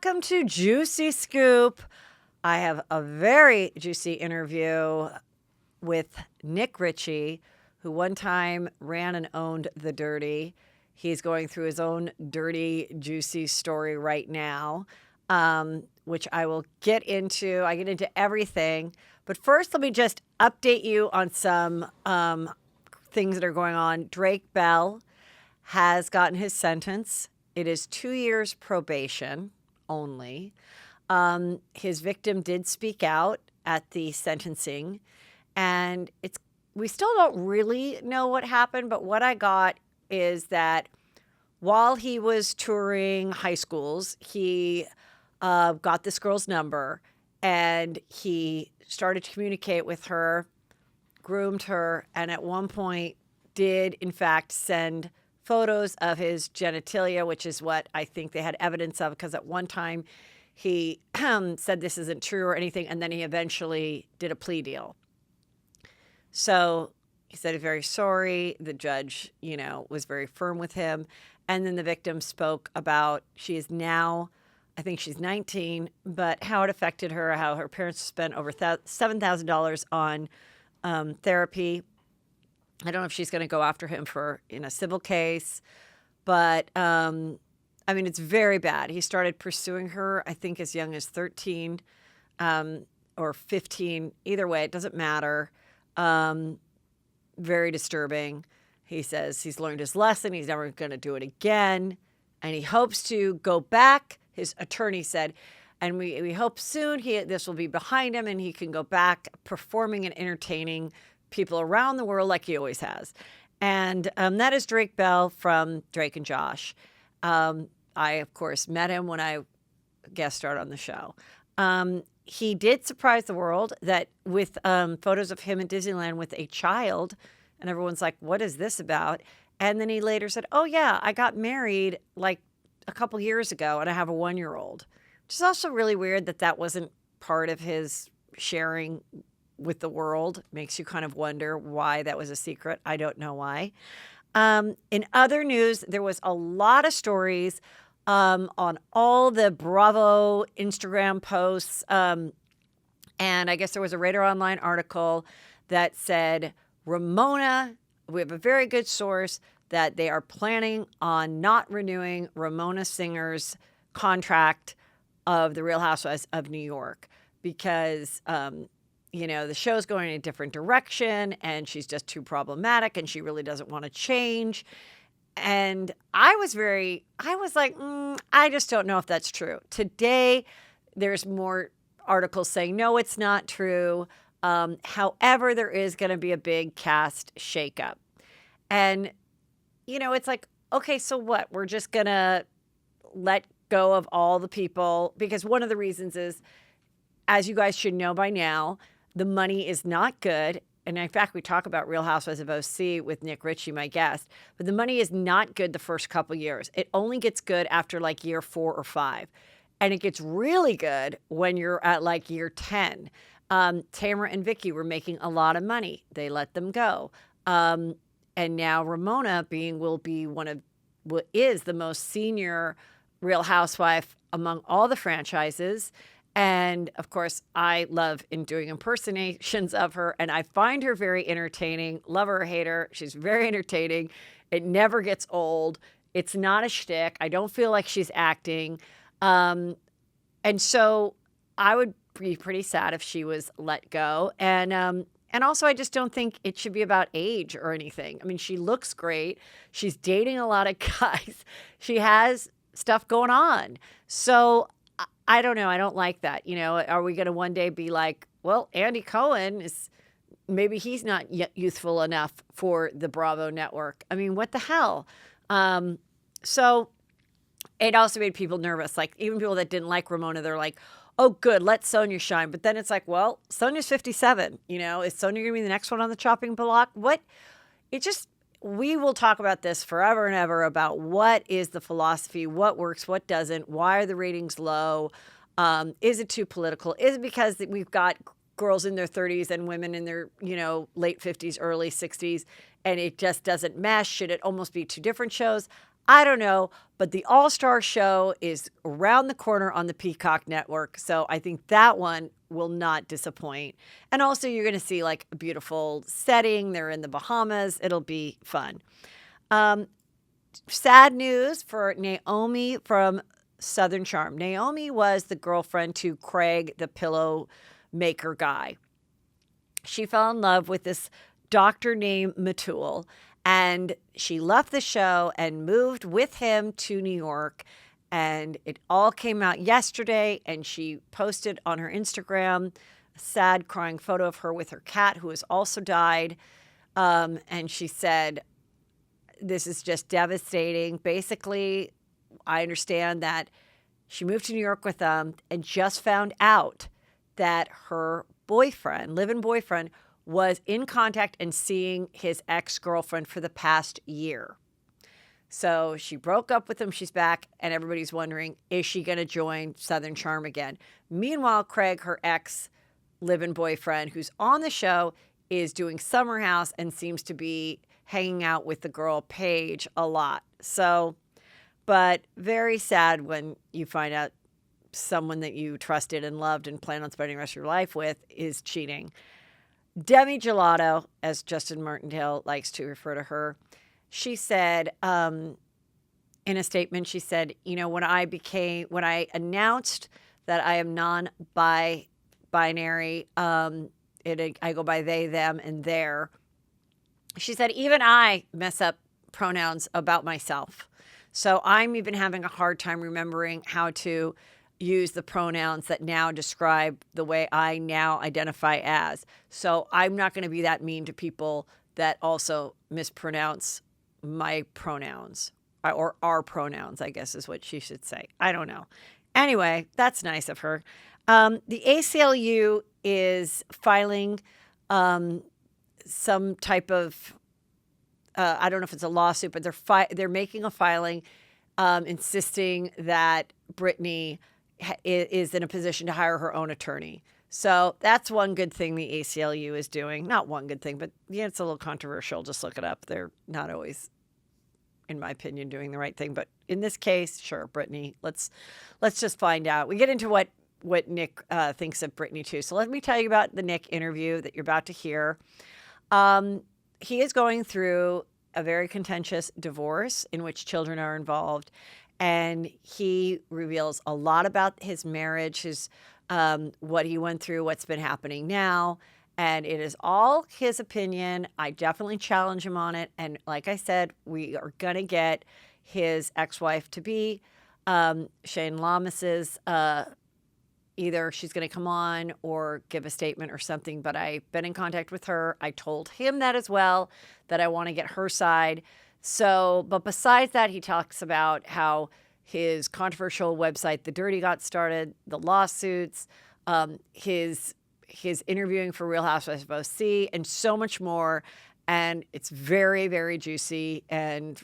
welcome to Juicy Scoop. I have a very juicy interview with Nik Richie, who one time ran and owned The Dirty. He's going through his own dirty, juicy story right now, which I will get into. I get into everything. But first, let me just update you on some things that are going on. Drake Bell has gotten his sentence. It is 2 years probation only. His victim did speak out at the sentencing, and we still don't really know what happened, but what I got is that while he was touring high schools, he got this girl's number, and he started to communicate with her, groomed her, and at one point did, in fact, send photos of his genitalia, which is what I think they had evidence of, because at one time he said this isn't true or anything, and then he eventually did a plea deal. So he said he's very sorry. The judge, was very firm with him. And then the victim spoke about she is now, I think she's 19, but how it affected her, how her parents spent over $7,000 on therapy. I don't know if she's going to go after him in a civil case, but it's very bad. He started pursuing her, I think, as young as 13 or 15. Either way, it doesn't matter. Very disturbing. He says he's learned his lesson. He's never going to do it again. And he hopes to go back, his attorney said, and we hope soon this will be behind him and he can go back performing and entertaining people around the world like he always has. And that is Drake Bell from Drake and Josh. I, of course, met him when I guest starred on the show. He did surprise the world with photos of him at Disneyland with a child. And everyone's like, what is this about? And then he later said, oh, yeah, I got married like a couple years ago and I have a 1-year-old. Which is also really weird that wasn't part of his sharing with the world. Makes you kind of wonder why that was a secret. I don't know why. In other news, there was a lot of stories on all the Bravo Instagram posts. And I guess there was a Radar Online article that said Ramona, we have a very good source, that they are planning on not renewing Ramona Singer's contract of The Real Housewives of New York because the show's going in a different direction and she's just too problematic and she really doesn't want to change. And I was like, I just don't know if that's true. Today, there's more articles saying, no, it's not true. However, there is going to be a big cast shakeup. And, it's like, okay, so what? We're just going to let go of all the people, because one of the reasons is, as you guys should know by now, the money is not good. And in fact, we talk about Real Housewives of OC with Nik Richie, my guest, but the money is not good the first couple years. It only gets good after like year 4 or 5. And it gets really good when you're at like year 10. Tamara and Vicky were making a lot of money. They let them go. And now Ramona is the most senior Real Housewife among all the franchises. And of course, I love doing impersonations of her, and I find her very entertaining. Love her or hate her, she's very entertaining. It never gets old. It's not a shtick. I don't feel like she's acting. And so I would be pretty sad if she was let go. And also, I just don't think it should be about age or anything. I mean, she looks great. She's dating a lot of guys. She has stuff going on. So I don't know. I don't like that. Are we going to one day be like, well, Andy Cohen maybe he's not youthful enough for the Bravo network. I mean, what the hell? So it also made people nervous. Like even people that didn't like Ramona, they're like, oh, good, let Sonia shine. But then it's like, well, Sonia's 57. Is Sonia going to be the next one on the chopping block? We will talk about this forever and ever about what is the philosophy, what works, what doesn't, why are the ratings low? Is it too political? Is it because we've got girls in their 30s and women in their, late 50s, early 60s, and it just doesn't mesh? Should it almost be 2 different shows? I don't know, but the All-Star show is around the corner on the Peacock Network. So I think that one will not disappoint. And also you're going to see like a beautiful setting. They're in the Bahamas. It'll be fun. Sad news for Naomi from Southern Charm. Naomi was the girlfriend to Craig, the pillow maker guy. She fell in love with this doctor named Matul, and she left the show and moved with him to New York. And it all came out yesterday, and she posted on her Instagram a sad crying photo of her with her cat, who has also died. And she said, this is just devastating. Basically, I understand that she moved to New York with them and just found out that her boyfriend, live-in boyfriend, was in contact and seeing his ex-girlfriend for the past year. So she broke up with him. She's back, and everybody's wondering, is she going to join Southern Charm again? Meanwhile, Craig, her ex live-in boyfriend, who's on the show, is doing Summer House and seems to be hanging out with the girl Paige a lot. So, but very sad when you find out someone that you trusted and loved and plan on spending the rest of your life with is cheating. Demi Gelato, as Justin Martindale likes to refer to her, she said in a statement, she said, you know, when I announced that I am non-binary, I go by they, them, and their. She said, even I mess up pronouns about myself. So I'm even having a hard time remembering how to use the pronouns that now describe the way I now identify as. So I'm not going to be that mean to people that also mispronounce my pronouns, or our pronouns, I guess is what she should say. I don't know. Anyway, that's nice of her. The ACLU is filing some type of, I don't know if it's a lawsuit, but they're making a filing insisting that Britney is in a position to hire her own attorney. So that's one good thing the ACLU is doing. Not one good thing, but yeah, it's a little controversial. Just look it up. They're not always, in my opinion, doing the right thing. But in this case, sure, Britney. Let's just find out. We get into what Nik thinks of Britney too. So let me tell you about the Nik interview that you're about to hear. He is going through a very contentious divorce in which children are involved. And he reveals a lot about his marriage, what he went through, what's been happening now. And it is all his opinion. I definitely challenge him on it. And like I said, we are going to get his ex-wife to be Shane Lamas's, either she's going to come on or give a statement or something. But I've been in contact with her. I told him that as well, that I want to get her side. So, but besides that, he talks about how his controversial website, The Dirty, got started, the lawsuits, his interviewing for Real Housewives of OC, and so much more. And it's very, very juicy and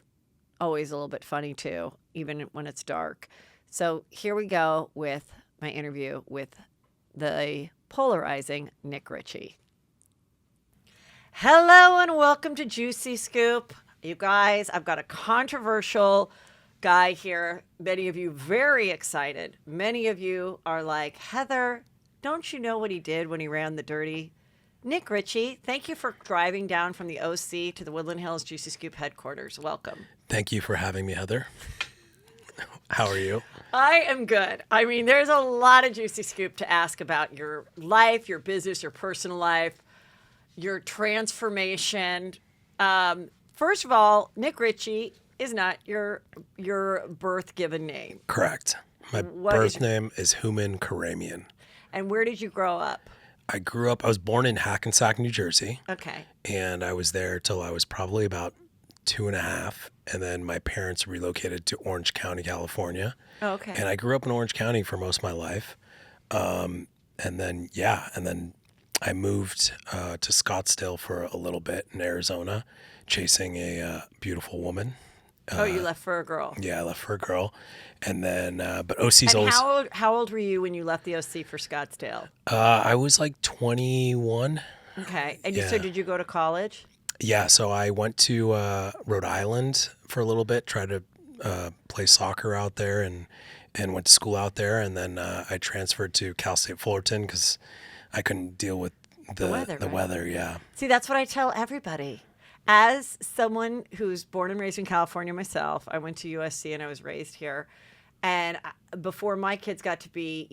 always a little bit funny too, even when it's dark. So here we go with my interview with the polarizing Nik Richie. Hello and welcome to Juicy Scoop. You guys, I've got a controversial guy here. Many of you very excited. Many of you are like, Heather, don't you know what he did when he ran The Dirty? Nik Richie, thank you for driving down from the OC to the Woodland Hills Juicy Scoop headquarters. Welcome. Thank you for having me, Heather. How are you? I am good. I mean, there's a lot of Juicy Scoop to ask about your life, your business, your personal life, your transformation. First of all, Nik Richie is not your birth given name. Correct. My birth name is Human Karamian. And where did you grow up? I was born in Hackensack, New Jersey. Okay. And I was there till I was probably about 2.5. And then my parents relocated to Orange County, California. Oh, okay. And I grew up in Orange County for most of my life. And then I moved to Scottsdale for a little bit in Arizona, chasing a beautiful woman. You left for a girl. Yeah, I left for a girl. And then, but OC's and always... How old were you when you left the OC for Scottsdale? I was like 21. Okay. And so did you go to college? Yeah, so I went to Rhode Island for a little bit, tried to play soccer out there and went to school out there. And then I transferred to Cal State Fullerton because I couldn't deal with the weather, right? weather. Yeah. See, that's what I tell everybody. As someone who's born and raised in California myself, I went to USC and I was raised here. And before my kids got to be,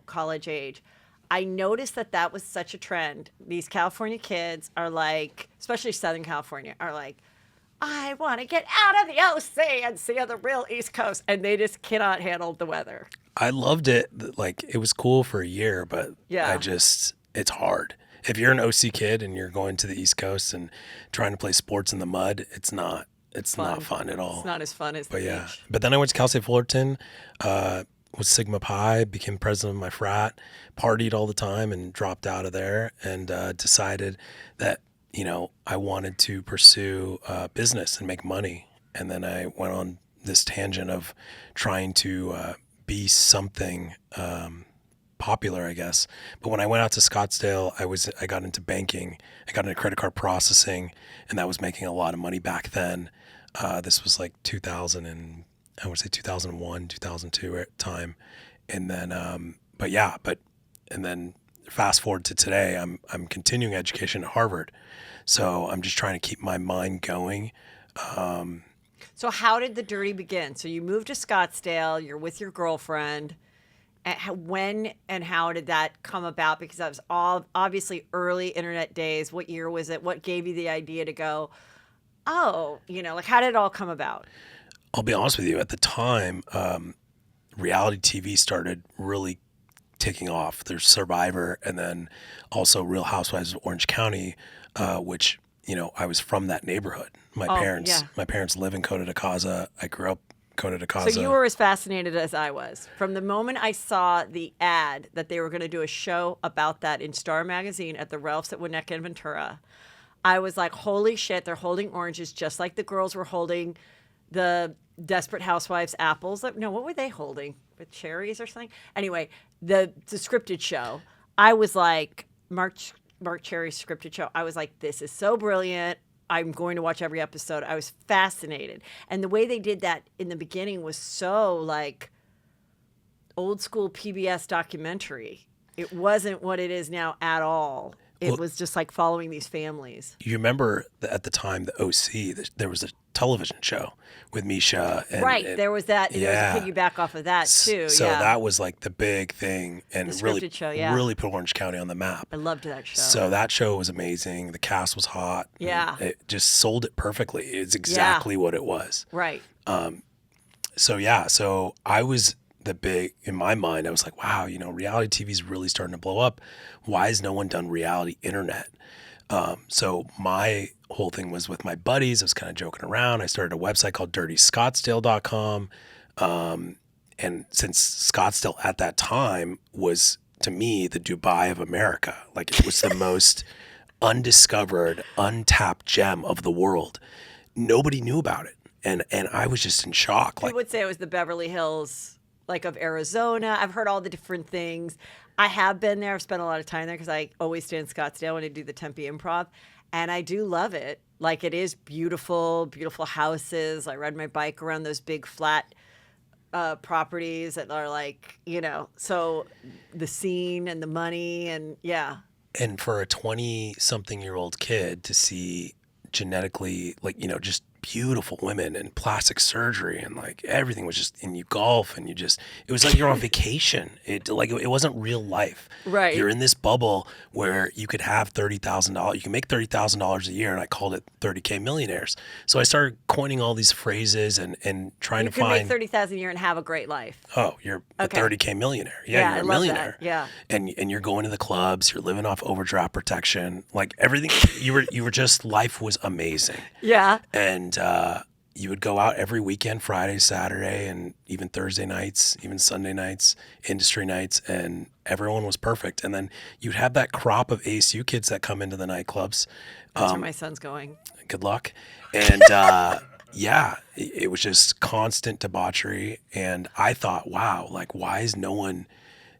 college age, I noticed that was such a trend. These California kids are like, especially Southern California, are like, I want to get out of the OC and see the real East Coast. And they just cannot handle the weather. I loved it. Like, it was cool for a year, but Yeah. it's hard. If you're an OC kid and you're going to the East Coast and trying to play sports in the mud, it's not fun at all. It's not as fun as the beach. But then I went to Cal State Fullerton, was Sigma Pi, became president of my frat, partied all the time and dropped out of there and decided that, I wanted to pursue business and make money. And then I went on this tangent of trying to be something popular, I guess. But when I went out to Scottsdale, I got into banking. I got into credit card processing, and that was making a lot of money back then. This was like 2001, 2002 at time. And then, and then fast forward to today, I'm continuing education at Harvard. So I'm just trying to keep my mind going. So how did the dirty begin? So you moved to Scottsdale, you're with your girlfriend. When and how did that come about? Because that was all obviously early internet days. What year was it? What gave you the idea to go, how did it all come about? I'll be honest with you. At the time, reality TV started really taking off. There's Survivor, and then also Real Housewives of Orange County, which, I was from that neighborhood. My parents live in Coto de Caza. I grew up Coto de Caza. So you were as fascinated as I was. From the moment I saw the ad that they were going to do a show about that in Star Magazine at the Ralph's at Winnetka and Ventura, I was like, holy shit, they're holding oranges just like the girls were holding the Desperate Housewives apples. No, what were they holding? With cherries or something? Anyway, the scripted show, I was like, Mark Cherry's scripted show, I was like, this is so brilliant. I'm going to watch every episode. I was fascinated. And the way they did that in the beginning was so like old school PBS documentary. It wasn't what it is now at all. It was just like following these families. You remember at the time, the OC, there was a television show with Misha. There was that. Yeah. There was a piggyback off of that too. So that was like the big thing, and really put Orange County on the map. I loved that show. So that show was amazing. The cast was hot. Yeah. It just sold it perfectly. It's exactly what it was. Right. So I was in my mind, I was like, wow, reality TV is really starting to blow up. Why has no one done reality internet? So my whole thing was with my buddies. I was kind of joking around. I started a website called dirtyscottsdale.com. And since Scottsdale at that time was, to me, the Dubai of America, like it was the most undiscovered, untapped gem of the world. Nobody knew about it. And I was just in shock. People would say it was the Beverly Hills of Arizona. I've heard all the different things. I have been there. I've spent a lot of time there because I always stay in Scottsdale when I do the Tempe Improv. And I do love it. Like, it is beautiful, beautiful houses. I ride my bike around those big flat properties that are like, so the scene and the money and yeah. And for a 20-something-year-old kid to see genetically, just beautiful women and plastic surgery and like everything was just, and you golf and it was like you're on vacation. It wasn't real life. Right. You're in this bubble where you could have $30,000. You can make $30,000 a year, and I called it 30K millionaires. So I started coining all these phrases and trying to find. You can make $30,000 a year and have a great life. Oh, you're a 30K millionaire. Yeah, you're a millionaire. That. Yeah. And you're going to the clubs. You're living off overdraft protection. Like everything, you were just, life was amazing. Yeah. And you would go out every weekend, Friday, Saturday, and even Thursday nights, even Sunday nights, industry nights, and everyone was perfect. And then you'd have that crop of ACU kids that come into the nightclubs. That's where my son's going. Good luck. And it was just constant debauchery. And I thought, wow, like, why has no one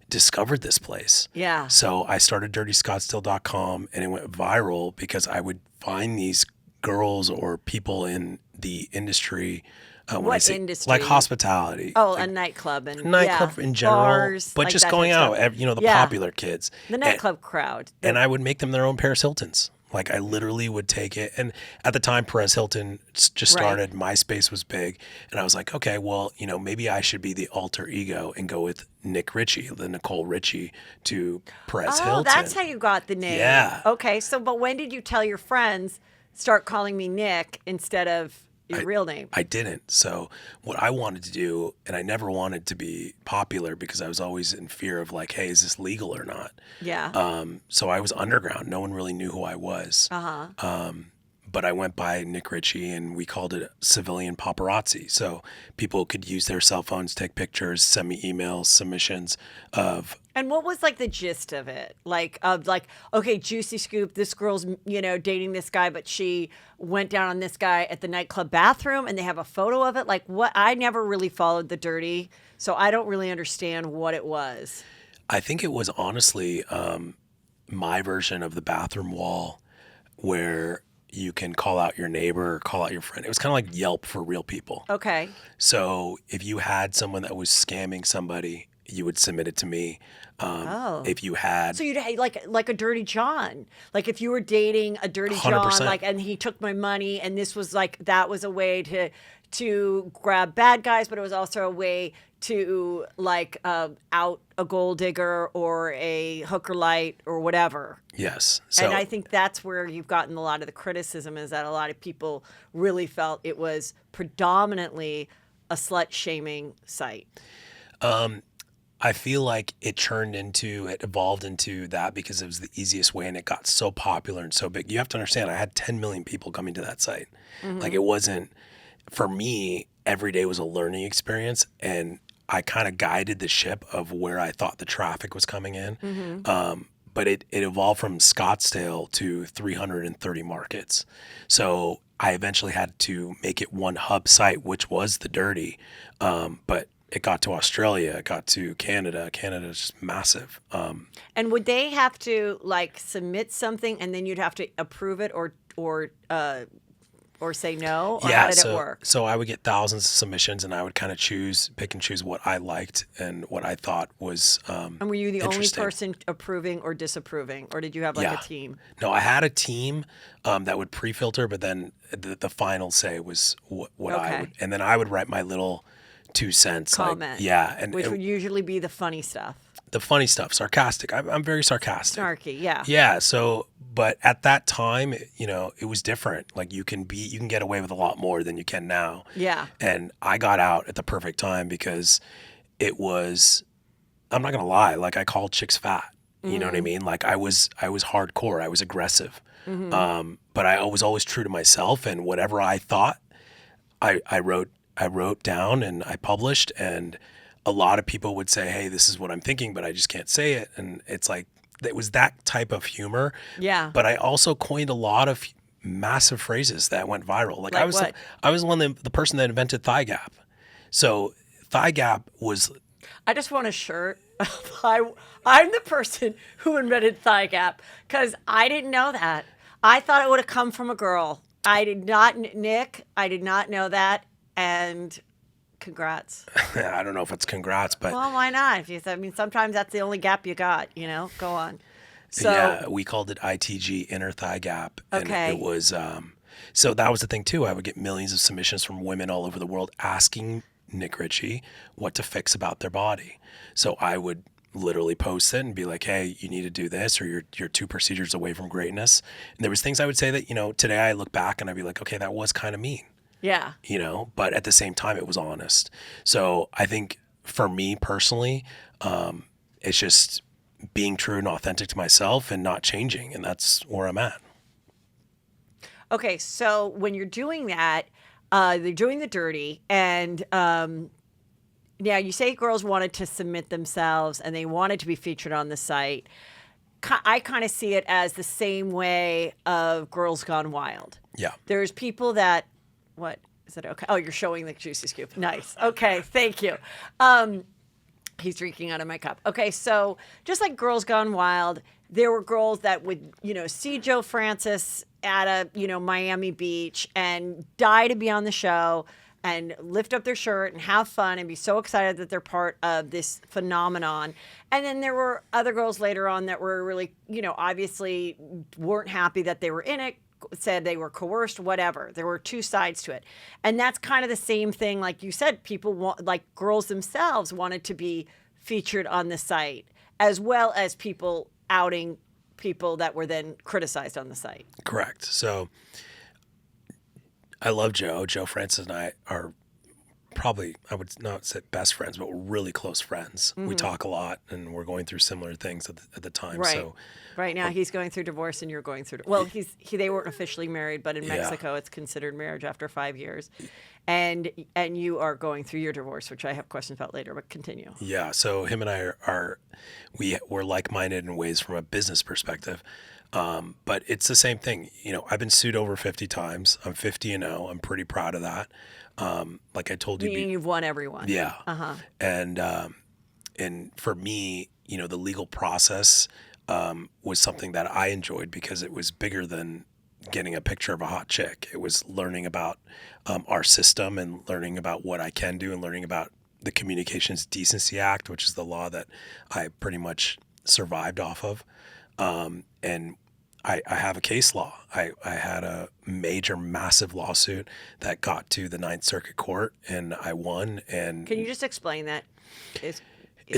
discovered this place? Yeah. So I started dirtyscottsdale.com, and it went viral because I would find these girls or people in the industry When I What say, industry? like hospitality. Oh, like a nightclub and nightclub in general, bars, but like just that going type of out, stuff. the Yeah. popular kids. The nightclub crowd. And I would make them their own Paris Hiltons. Like I literally would take it. And at the time, Perez Hilton just started. MySpace was big. And I was like, okay, well, maybe I should be the alter ego and go with Nik Richie, the Nicole Richie to Perez Hilton. Oh, that's how you got the name. Yeah. Okay, so but when did you tell your friends, start calling me Nick instead of your real name? I didn't. So what I wanted to do, and I never wanted to be popular because I was always in fear of like, hey, is this legal or not? Yeah. So I was underground. No one really knew who I was. But I went by Nik Richie, and we called it civilian paparazzi. So people could use their cell phones, take pictures, send me emails, submissions of. And what was like the gist of it? Okay, juicy scoop, this girl's, dating this guy, but she went down on this guy at the nightclub bathroom and they have a photo of it. Like what? I never really followed the dirty, so I don't really understand what it was. I think it was honestly my version of the bathroom wall where you can call out your neighbor or call out your friend. It was kind of like Yelp for real people. Okay. So if you had someone that was scamming somebody, you would submit it to me. If you had, So you'd like a dirty John. Like if you were dating a dirty 100%. John, and he took my money, and this was that was a way to grab bad guys, but it was also a way to out a gold digger or a hooker light or whatever. yes. So And I think that's where you've gotten a lot of the criticism, is that a lot of people really felt it was predominantly a slut shaming site. I feel like it evolved into that because it was the easiest way, and it got so popular and so big. You have to understand, I had 10 million people coming to that site. Like it wasn't, for me, every day was a learning experience, and I kind of guided the ship of where I thought the traffic was coming in. But it evolved from Scottsdale to 330 markets. So I eventually had to make it one hub site, which was the dirty. But it got to Australia, it got to Canada. Canada's just massive. And would they have to submit something and then you'd have to approve it or say no? Or Yeah, how did it work? So I would get thousands of submissions, and I would kind of pick and choose what I liked and what I thought was And were you the only interesting. person approving or disapproving, or did you have a team? No, I had a team that would pre-filter, but then the final say was what I Okay. would, and then I would write my little 2 cents. Comment. And Which would usually be the funny stuff. the funny stuff, sarcastic. I'm very sarcastic. Snarky, yeah. Yeah. So, but at that time, it was different. Like you can get away with a lot more than you can now. Yeah. And I got out at the perfect time because it was, I'm not gonna lie, like I called chicks fat. You know what I mean? Like I was hardcore. I was aggressive. But I was always true to myself, and whatever I thought, I wrote down and I published, and a lot of people would say, hey, this is what I'm thinking, but I just can't say it. And it's like, it was that type of humor. Yeah. But I also coined a lot of massive phrases that went viral. Like I was what? I was the person that invented thigh gap. So thigh gap was, I just want a shirt. I'm the person who invented thigh gap, because I didn't know that. I thought it would have come from a girl. I did not, Nick. I did not know that. And congrats. I don't know if it's congrats, but Well, why not? Sometimes that's the only gap you got. Go on. So yeah, we called it ITG, inner thigh gap. And Okay. it was, so that was the thing too. I would get millions of submissions from women all over the world asking Nik Richie what to fix about their body. So I would literally post it and be like, hey, you need to do this, or you're 2 procedures away from greatness. And there was things I would say that, today I look back and I'd be like, okay, that was kind of mean. yeah. But at the same time, it was honest. So I think for me personally, it's just being true and authentic to myself and not changing. And that's where I'm at. Okay, so when you're doing that, they're doing the dirty, and now you say girls wanted to submit themselves and they wanted to be featured on the site. I kind of see it as the same way of Girls Gone Wild. Yeah. There's people that, what is it? Okay. Oh, you're showing the juicy scoop. Nice. Okay, thank you. He's drinking out of my cup. Okay, so just like Girls Gone Wild, there were girls that would, see Joe Francis at a, Miami Beach and die to be on the show, and lift up their shirt and have fun and be so excited that they're part of this phenomenon. And then there were other girls later on that were really, obviously weren't happy that they were in it, said they were coerced, whatever. There were two sides to it. And that's kind of the same thing. Like you said, girls themselves wanted to be featured on the site, as well as people outing people that were then criticized on the site. Correct. So I love Joe. Joe Francis and I are probably, I would not say best friends, but we're really close friends. We talk a lot, and we're going through similar things at the time. Right. So right now he's going through divorce and you're going through, they weren't officially married, but in Mexico it's considered marriage after 5 years. And you are going through your divorce, which I have questions about later, but continue. Yeah. So him and I we're like-minded in ways from a business perspective. But it's the same thing. I've been sued over 50 times. I'm 50-0. I'm pretty proud of that. Like I told you, Meaning you've won everyone. Yeah. And for me, the legal process was something that I enjoyed because it was bigger than getting a picture of a hot chick. It was learning about our system and learning about what I can do and learning about the Communications Decency Act, which is the law that I pretty much survived off of. And I have a case law. I had a massive lawsuit that got to the Ninth Circuit Court, and I won. And can you just explain that? It's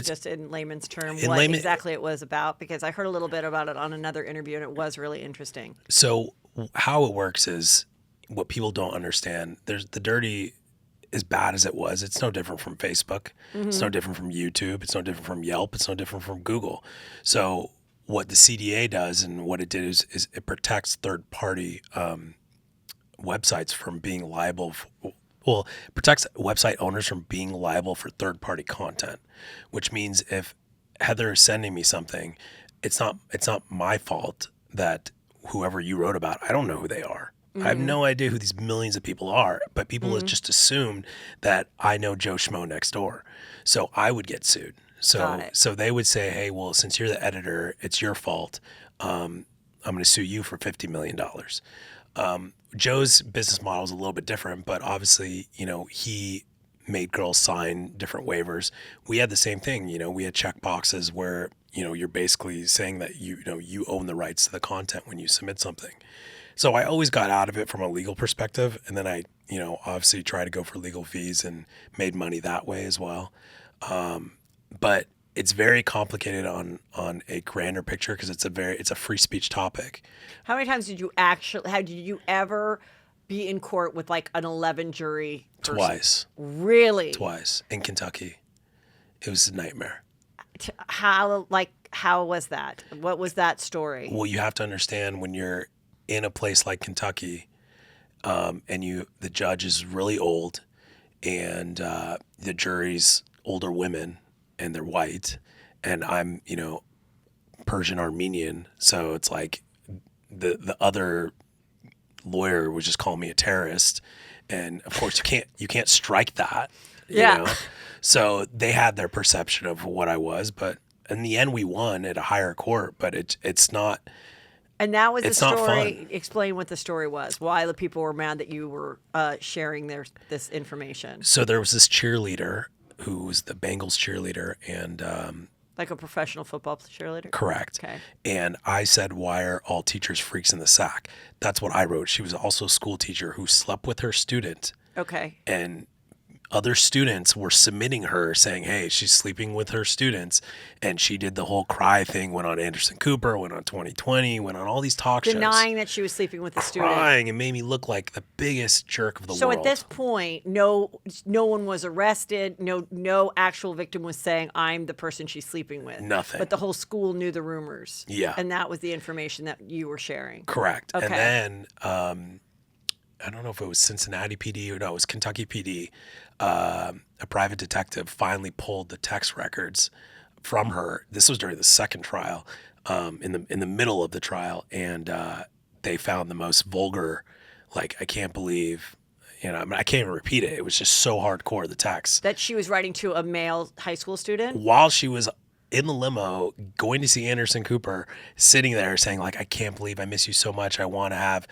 just in layman's term, exactly it was about? Because I heard a little bit about it on another interview, and it was really interesting. So how it works is, what people don't understand, there's the dirty, as bad as it was, it's no different from Facebook. It's no different from YouTube. It's no different from Yelp. It's no different from Google. So what the CDA does and what it did is it protects third-party websites from being liable protects website owners from being liable for third-party content, which means if Heather is sending me something, it's not my fault that whoever you wrote about, I don't know who they are. I have no idea who these millions of people are, but people have just assumed that I know Joe Schmo next door. So I would get sued. So they would say, hey, well, since you're the editor, it's your fault. I'm going to sue you for $50 million. Joe's business model is a little bit different, but obviously, he made girls sign different waivers. We had the same thing. We had check boxes where, you're basically saying that you own the rights to the content when you submit something. So I always got out of it from a legal perspective. And then I, obviously tried to go for legal fees and made money that way as well. But it's very complicated on a grander picture because it's a free speech topic. How many times did you ever be in court with like an 11 jury person? Twice. Really? Twice in Kentucky. It was a nightmare. How was that? What was that story? Well, you have to understand when you're in a place like Kentucky, and the judge is really old, and the jury's older women, and they're white, and I'm Persian Armenian, so it's like the other lawyer would just call me a terrorist, and of course you can't strike that. Yeah. So they had their perception of what I was, but in the end we won at a higher court. But it's not. And that was the story. Not fun. Explain what the story was. Why the people were mad that you were sharing this information. So there was this cheerleader who was the Bengals cheerleader, and like a professional football cheerleader? Correct. Okay. And I said, why are all teachers freaks in the sack? That's what I wrote. She was also a school teacher who slept with her student. Okay. And other students were submitting her saying, hey, she's sleeping with her students. And she did the whole cry thing, went on Anderson Cooper, went on 2020, went on all these talk shows. Denying that she was sleeping with the student. Crying, and made me look like the biggest jerk of the world. So at this point, no one was arrested. No actual victim was saying, I'm the person she's sleeping with. Nothing. But the whole school knew the rumors. Yeah. And that was the information that you were sharing. Correct. Okay. And then I don't know if it was Cincinnati PD or no, it was Kentucky PD. A private detective finally pulled the text records from her. This was during the second trial, in the middle of the trial, and they found the most vulgar, like, I can't believe, I can't even repeat it. It was just so hardcore, the text. That she was writing to a male high school student? While she was in the limo going to see Anderson Cooper, sitting there saying, like, I can't believe I miss you so much. I want to have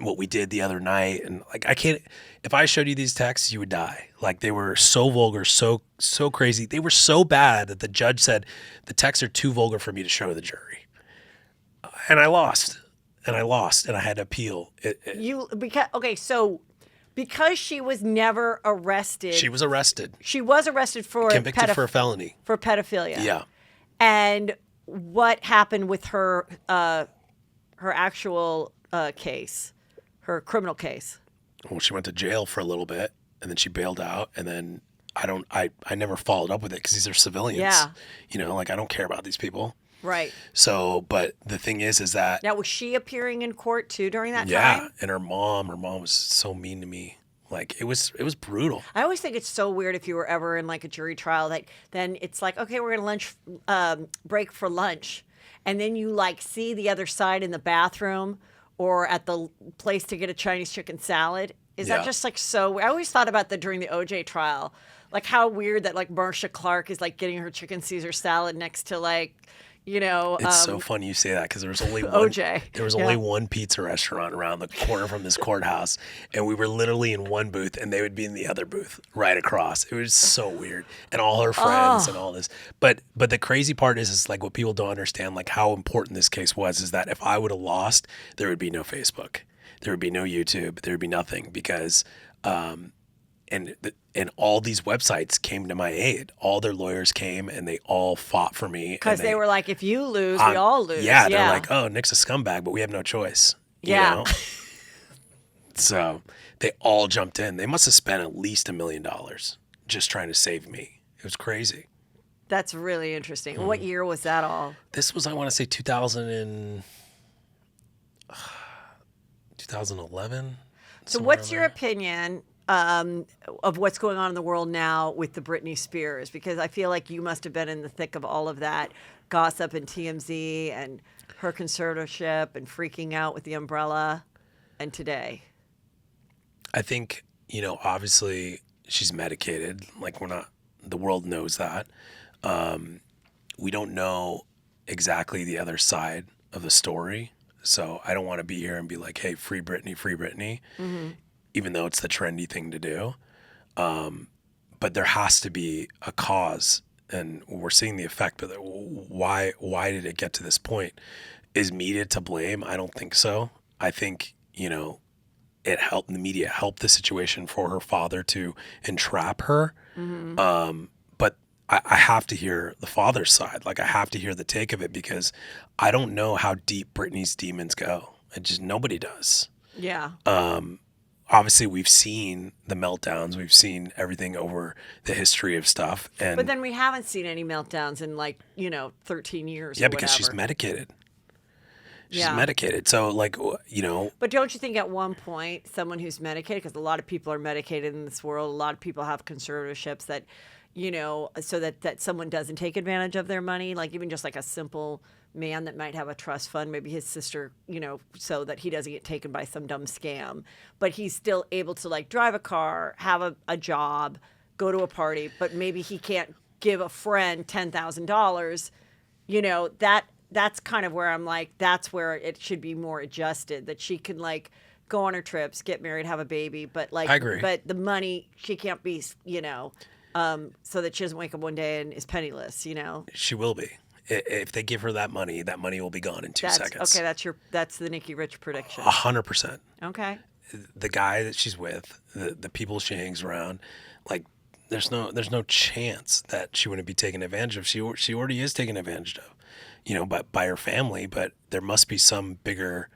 what we did the other night. And like, I can't, if I showed you these texts, you would die. Like, they were so vulgar, so crazy. They were so bad that the judge said the texts are too vulgar for me to show the jury. And I lost. And I had to appeal. Because she was never arrested. She was arrested. She was arrested for convicted for a felony. For pedophilia. Yeah. And what happened with her her actual case, her criminal case? Well, she went to jail for a little bit, and then she bailed out, and then I never followed up with it because these are civilians. Yeah. You know, like, I don't care about these people. Right. So, but the thing is that... Now, was she appearing in court too during that time? Yeah, and her mom was so mean to me. Like, it was brutal. I always think it's so weird if you were ever in like a jury trial that then it's like, okay, we're going to break for lunch. And then you like see the other side in the bathroom or at the place to get a Chinese chicken salad. Is that just like so? I always thought about that during the OJ trial. Like, how weird that like Marcia Clark is like getting her chicken Caesar salad next to like, you know, it's so funny you say that because there was only one OJ. There was only one pizza restaurant around the corner from this courthouse, and we were literally in one booth, and they would be in the other booth right across. It was so weird, and all her friends and all this. But the crazy part is like what people don't understand, like how important this case was, is that if I would have lost, there would be no Facebook, there would be no YouTube, there would be nothing because. And all these websites came to my aid. All their lawyers came and they all fought for me. Because they were like, if you lose, we all lose. Yeah, they're like, oh, Nick's a scumbag, but we have no choice. You know? So they all jumped in. They must have spent at least $1 million just trying to save me. It was crazy. That's really interesting. What year was that all? This was, I want to say, 2011. So what's your opinion of what's going on in the world now with the Britney Spears? Because I feel like you must have been in the thick of all of that gossip and TMZ and her conservatorship and freaking out with the umbrella and today. I think, you know, obviously she's medicated. Like, the world knows that. We don't know exactly the other side of the story. So I don't want to be here and be like, hey, free Britney, mm-hmm. even though it's the trendy thing to do. But there has to be a cause, and we're seeing the effect. But why did it get to this point? Is media to blame? I don't think so. I think, you know, the media helped the situation for her father to entrap her. Mm-hmm. But I have to hear the father's side. Like, I have to hear the take of it because I don't know how deep Britney's demons go. Nobody does. Yeah. Obviously, we've seen the meltdowns. We've seen everything over the history of stuff. But then we haven't seen any meltdowns in 13 years. Yeah, because she's medicated. She's medicated. So, But don't you think at one point, someone who's medicated, because a lot of people are medicated in this world, a lot of people have conservatorships that, so that someone doesn't take advantage of their money, like even just like a simple man that might have a trust fund, maybe his sister, so that he doesn't get taken by some dumb scam, but he's still able to drive a car, have a job, go to a party, but maybe he can't give a friend $10,000, that's kind of where I'm like, that's where it should be more adjusted, that she can go on her trips, get married, have a baby, but I agree. But the money, she can't be, so that she doesn't wake up one day and is penniless, She will be. If they give her that money will be gone in 2 seconds. Okay, that's the Nik Richie prediction. 100%. Okay. The guy that she's with, the people she hangs around, there's no chance that she wouldn't be taken advantage of. She already is taken advantage of, by her family. But there must be some bigger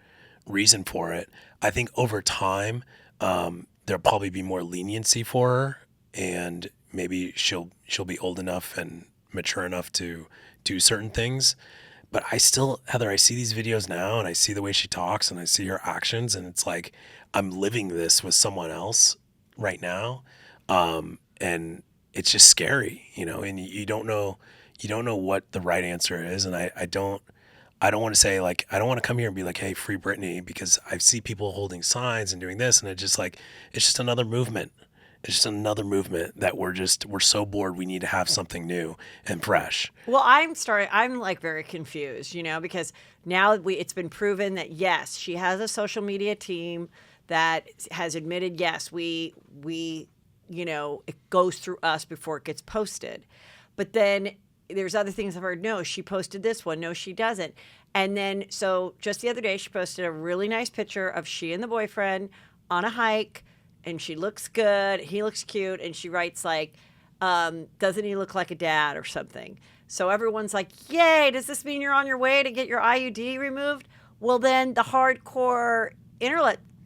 reason for it. I think over time, there'll probably be more leniency for her, and maybe she'll be old enough and mature enough to do certain things. But Heather, I see these videos now and I see the way she talks and I see her actions, and it's like I'm living this with someone else right now. And it's just scary, and you don't know what the right answer is. And I don't want to say I don't want to come here and be like, hey, free Britney, because I see people holding signs and doing this, and it's just another movement. It's just another movement that we're so bored. We need to have something new and fresh. Well, I'm like very confused, because now it's been proven that yes, she has a social media team that has admitted, yes, we it goes through us before it gets posted. But then there's other things I've heard. No, she posted this one. No, she doesn't. And then, so just the other day, she posted a really nice picture of she and the boyfriend on a hike, and she looks good. He looks cute. And she writes like, doesn't he look like a dad or something? So everyone's like, yay, does this mean you're on your way to get your IUD removed? Well, then the hardcore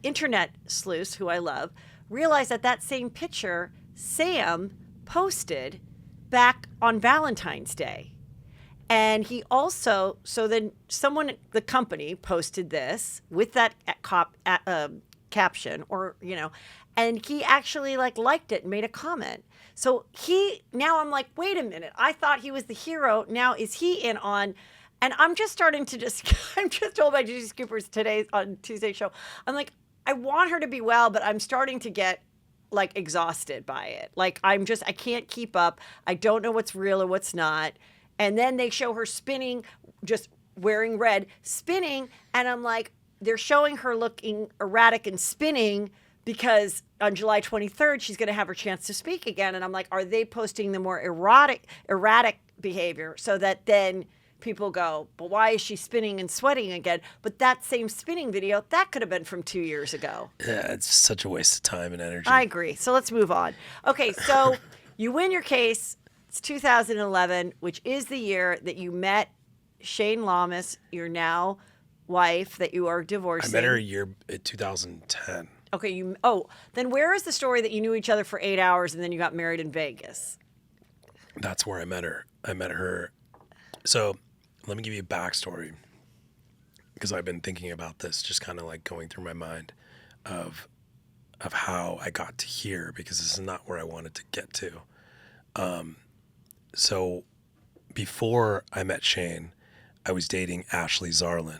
internet sleuths, who I love, realized that same picture Sam posted back on Valentine's Day. And he also, so then the company posted this with that caption, or, and he actually liked it and made a comment. So now I'm like, wait a minute, I thought he was the hero. Now is he in on, and I'm just starting to I'm just told by Juicy Scoopers today on Tuesday's show, I'm like, I want her to be well, but I'm starting to get exhausted by it. I can't keep up. I don't know what's real or what's not. And then they show her spinning, just wearing red, spinning. And I'm like, they're showing her looking erratic and spinning because on July 23rd, she's going to have her chance to speak again. And I'm like, are they posting the more erratic behavior so that then people go, but why is she spinning and sweating again? But that same spinning video, that could have been from 2 years ago. Yeah, it's such a waste of time and energy. I agree. So let's move on. Okay, so you win your case. It's 2011, which is the year that you met Shane Lamas, your now wife that you are divorcing. I met her a year in 2010. Okay, then where is the story that you knew each other for 8 hours and then you got married in Vegas? That's where I met her. I met her. So let me give you a backstory, because I've been thinking about this, just kind of going through my mind of how I got to here, because this is not where I wanted to get to. So before I met Shane, I was dating Ashley Zarlin.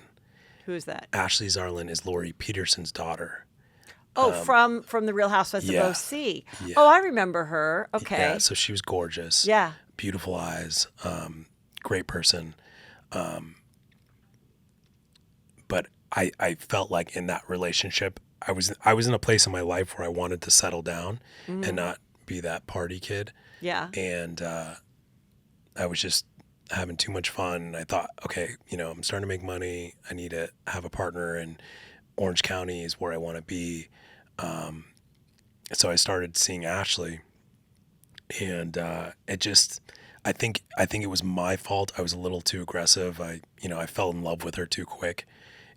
Who is that? Ashley Zarlin is Lori Peterson's daughter. Oh, from the Real Housewives of OC. Yeah. Oh, I remember her. Okay. Yeah, so she was gorgeous. Yeah. Beautiful eyes. Great person. But I felt like in that relationship, I was in a place in my life where I wanted to settle down and not be that party kid. Yeah. And I was just having too much fun. And I thought, okay, I'm starting to make money. I need to have a partner, and Orange County is where I want to be. So I started seeing Ashley, and I think it was my fault. I was a little too aggressive. I fell in love with her too quick,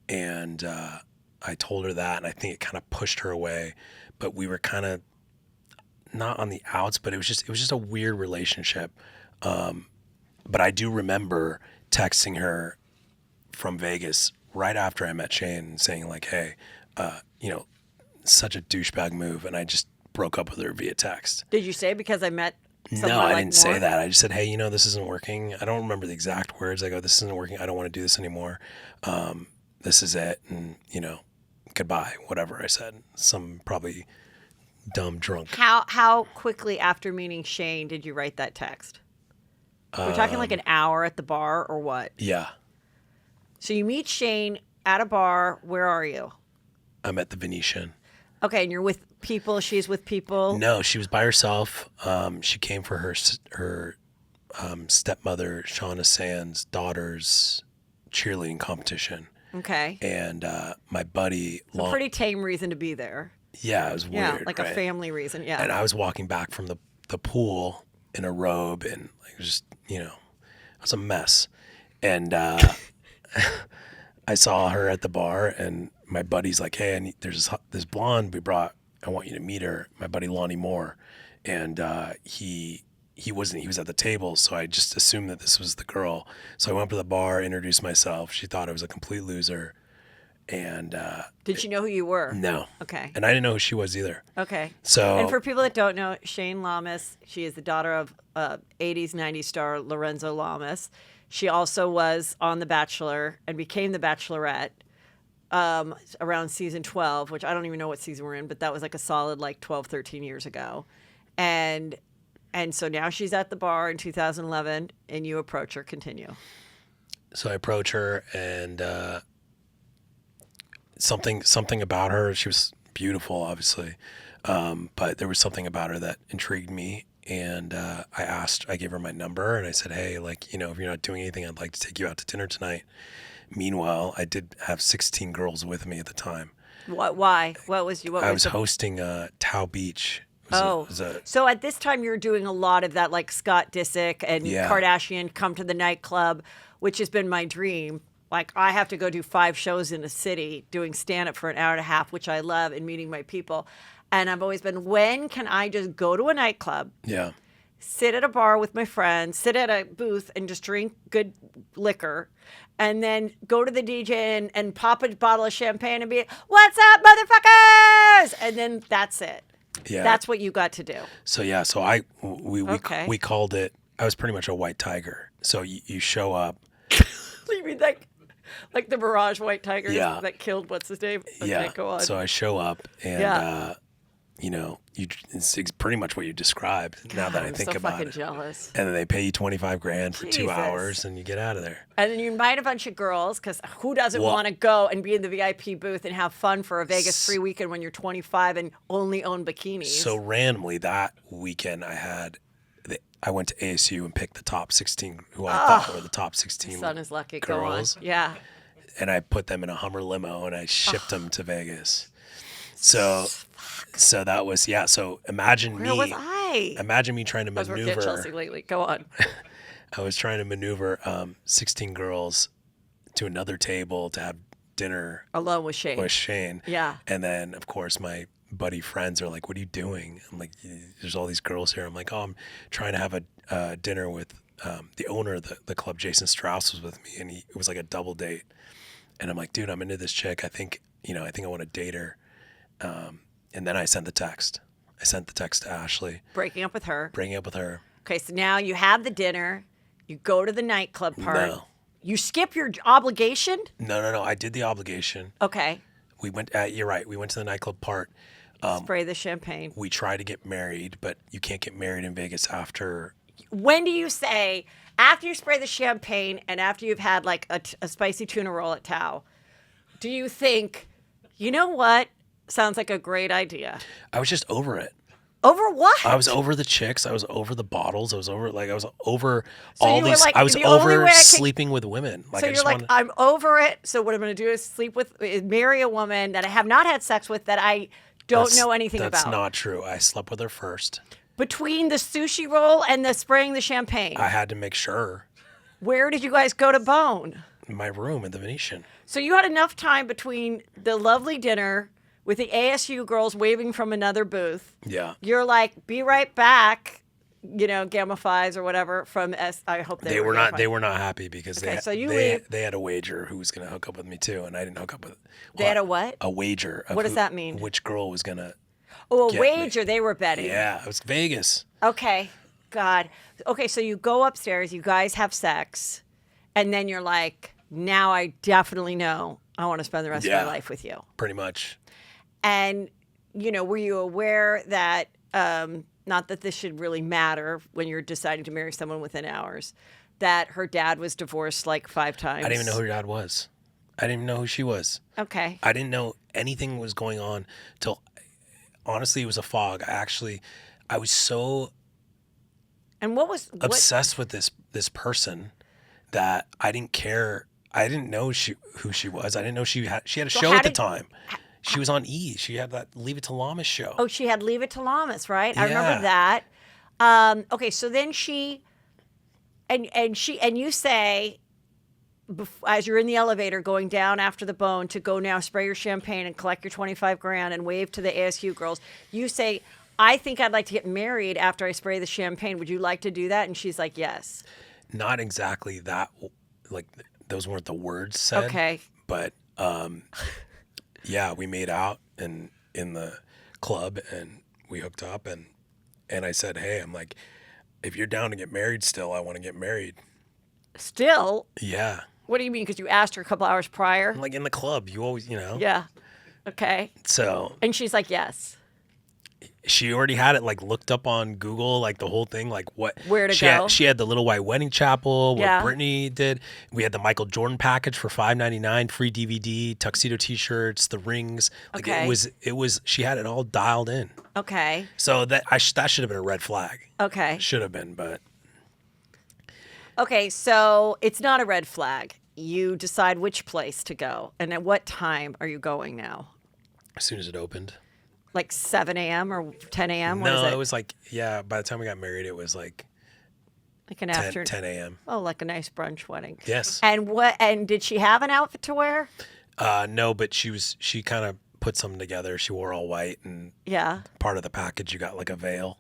and I told her that, and I think it kind of pushed her away. But we were kind of not on the outs, but it was just a weird relationship. But I do remember texting her from Vegas right after I met Shane and saying hey, such a douchebag move, and I just broke up with her via text. Did you say because I met someone No, I like didn't say that. I just said, hey, this isn't working. I don't remember the exact words. I go, this isn't working. I don't want to do this anymore. This is it. And, goodbye, whatever I said. Some probably dumb drunk. How quickly after meeting Shane did you write that text? We're talking an hour at the bar or what? Yeah. So you meet Shane at a bar. Where are you? I'm at the Venetian. Okay, and you're with people. She's with people. No, she was by herself. She came for her stepmother, Shauna Sands' daughter's cheerleading competition. Okay. And my buddy. It's a pretty tame reason to be there. Yeah, it was weird. Yeah, a family reason. Yeah. And I was walking back from the pool in a robe, and just it was a mess. And I saw her at the bar, and my buddy's like, hey, there's this blonde we brought. I want you to meet her. My buddy Lonnie Moore. And he wasn't. He was at the table, so I just assumed that this was the girl. So I went up to the bar, introduced myself. She thought I was a complete loser. And did she know who you were? No. Okay. And I didn't know who she was either. Okay. So. And for people that don't know, Shane Lamas, she is the daughter of 80s, 90s star Lorenzo Lamas. She also was on The Bachelor and became The Bachelorette. around season 12, which I don't even know what season we're in, but that was like a solid like 12, 13 years ago. And so now she's at the bar in 2011, and you approach her. Continue. So I approach her, and something about her. She was beautiful, obviously, but there was something about her that intrigued me. And I gave her my number, and I said, hey, like, you know, if you're not doing anything, I'd like to take you out to dinner tonight. Meanwhile, I did have 16 girls with me at the time. What? Why? What was you? I was hosting Tao Beach. So at this time, you're doing a lot of that, like Scott Disick and Kardashian come to the nightclub, which has been my dream. Like, I have to go do 5 shows in a city doing stand-up for an hour and a half, which I love, and meeting my people. And I've always been, when can I just go to a nightclub, sit at a bar with my friends, sit at a booth and just drink good liquor, and then go to the DJ and pop a bottle of champagne and be, what's up, motherfuckers? And then that's it. Yeah. That's what you got to do. So, we called it, I was pretty much a white tiger. So you show up. You mean like the Mirage white tigers that killed, what's his name? Okay, go on. So I show up, and you know, it's pretty much what you described. God, now that I think about it, jealous. And then they pay you $25,000 for 2 hours, and you get out of there. And then you invite a bunch of girls, because who doesn't want to go and be in the VIP booth and have fun for a Vegas free weekend when you're 25 and only own bikinis? So randomly that weekend, I went to ASU and picked the top 16 who I thought were the top 16 son is lucky. girls. Go on. Yeah. And I put them in a Hummer limo, and I shipped them to Vegas. So that was, so imagine Where was I? Imagine me trying to maneuver. I was working at Chelsea lately. Go on. I was trying to maneuver 16 girls to another table to have dinner. Alone with Shane. Yeah. And then, of course, my buddy friends are like, what are you doing? I'm like, there's all these girls here. I'm like, oh, I'm trying to have a dinner with the owner of the club. Jason Strauss was with me, and it was like a double date. And I'm like, dude, I'm into this chick. I think I want to date her. And then I sent the text. I sent the text to Ashley. Breaking up with her. Okay, so now you have the dinner. You go to the nightclub part. No. You skip your obligation? No. I did the obligation. Okay. We went, you're right. We went to the nightclub part. Spray the champagne. We tried to get married, but you can't get married in Vegas after. When do you say, after you spray the champagne and after you've had like a spicy tuna roll at Tao, do you think, you know what? Sounds like a great idea. I was just over it. Over what? I was over the chicks. I was over the bottles. I was over so all these. Like, I was over sleeping with women. Like, so you're like, I'm over it. So what I'm going to do is marry a woman that I have not had sex with, that I don't know anything about. That's not true. I slept with her first. Between the sushi roll and the spraying the champagne. I had to make sure. Where did you guys go to bone? My room at the Venetian. So you had enough time between the lovely dinner with the ASU girls waving from another booth. Yeah. You're like, be right back, Gamma Phi's or whatever from I hope they were not. They were not happy because leave. They had a wager who was going to hook up with me too, and I didn't hook up with. They had a what? A wager. What does that mean? Which girl was going to? Oh, a wager. Me. They were betting. Yeah, it was Vegas. Okay. God. Okay, so you go upstairs. You guys have sex, and then you're like, now I definitely know I want to spend the rest of my life with you. Pretty much. And, were you aware that, not that this should really matter when you're deciding to marry someone within hours, that her dad was divorced like 5 times? I didn't even know who her dad was. I didn't even know who she was. Okay. I didn't know anything was going on till, honestly, it was a fog. I was so obsessed with this person that I didn't care. I didn't know who she was. I didn't know she had a show at the time. She was on E! She had that Leave It to Lamas show. Oh, she had Leave It to Lamas, right? Yeah. I remember that. Okay, so then you say, as you're in the elevator going down after the bone to go now spray your champagne and collect your $25,000 and wave to the ASU girls, you say, I think I'd like to get married after I spray the champagne. Would you like to do that? And she's like, yes. Not exactly that. Like, those weren't the words said. Okay. But, yeah, we made out in the club, and we hooked up, and I said, hey, I'm like, if you're down to get married still, I want to get married. Still? Yeah. What do you mean? Because you asked her a couple hours prior? Like in the club, you always, Yeah. Okay. So And she's like, yes. she already had it like looked up on Google, like the whole thing, like what Where to she go. she had the Little White Wedding Chapel, what Yeah. Britney did. We had the Michael Jordan package for $5.99, free DVD, tuxedo T-shirts, the rings. Like Okay. it was. She had it all dialed in. Okay. So that that should have been a red flag. Okay. Should have been, but Okay, so it's not a red flag. You decide which place to go. And at what time are you going now? as soon as it opened. Like 7 a.m. or 10 a.m.? What is No, it? it was like, yeah, by the time we got married, it was like Like an 10, afternoon. 10 a.m. Oh, like a nice brunch wedding. Yes. And did she have an outfit to wear? No, but she kind of put something together. She wore all white, and Yeah. part of the package, you got like a veil.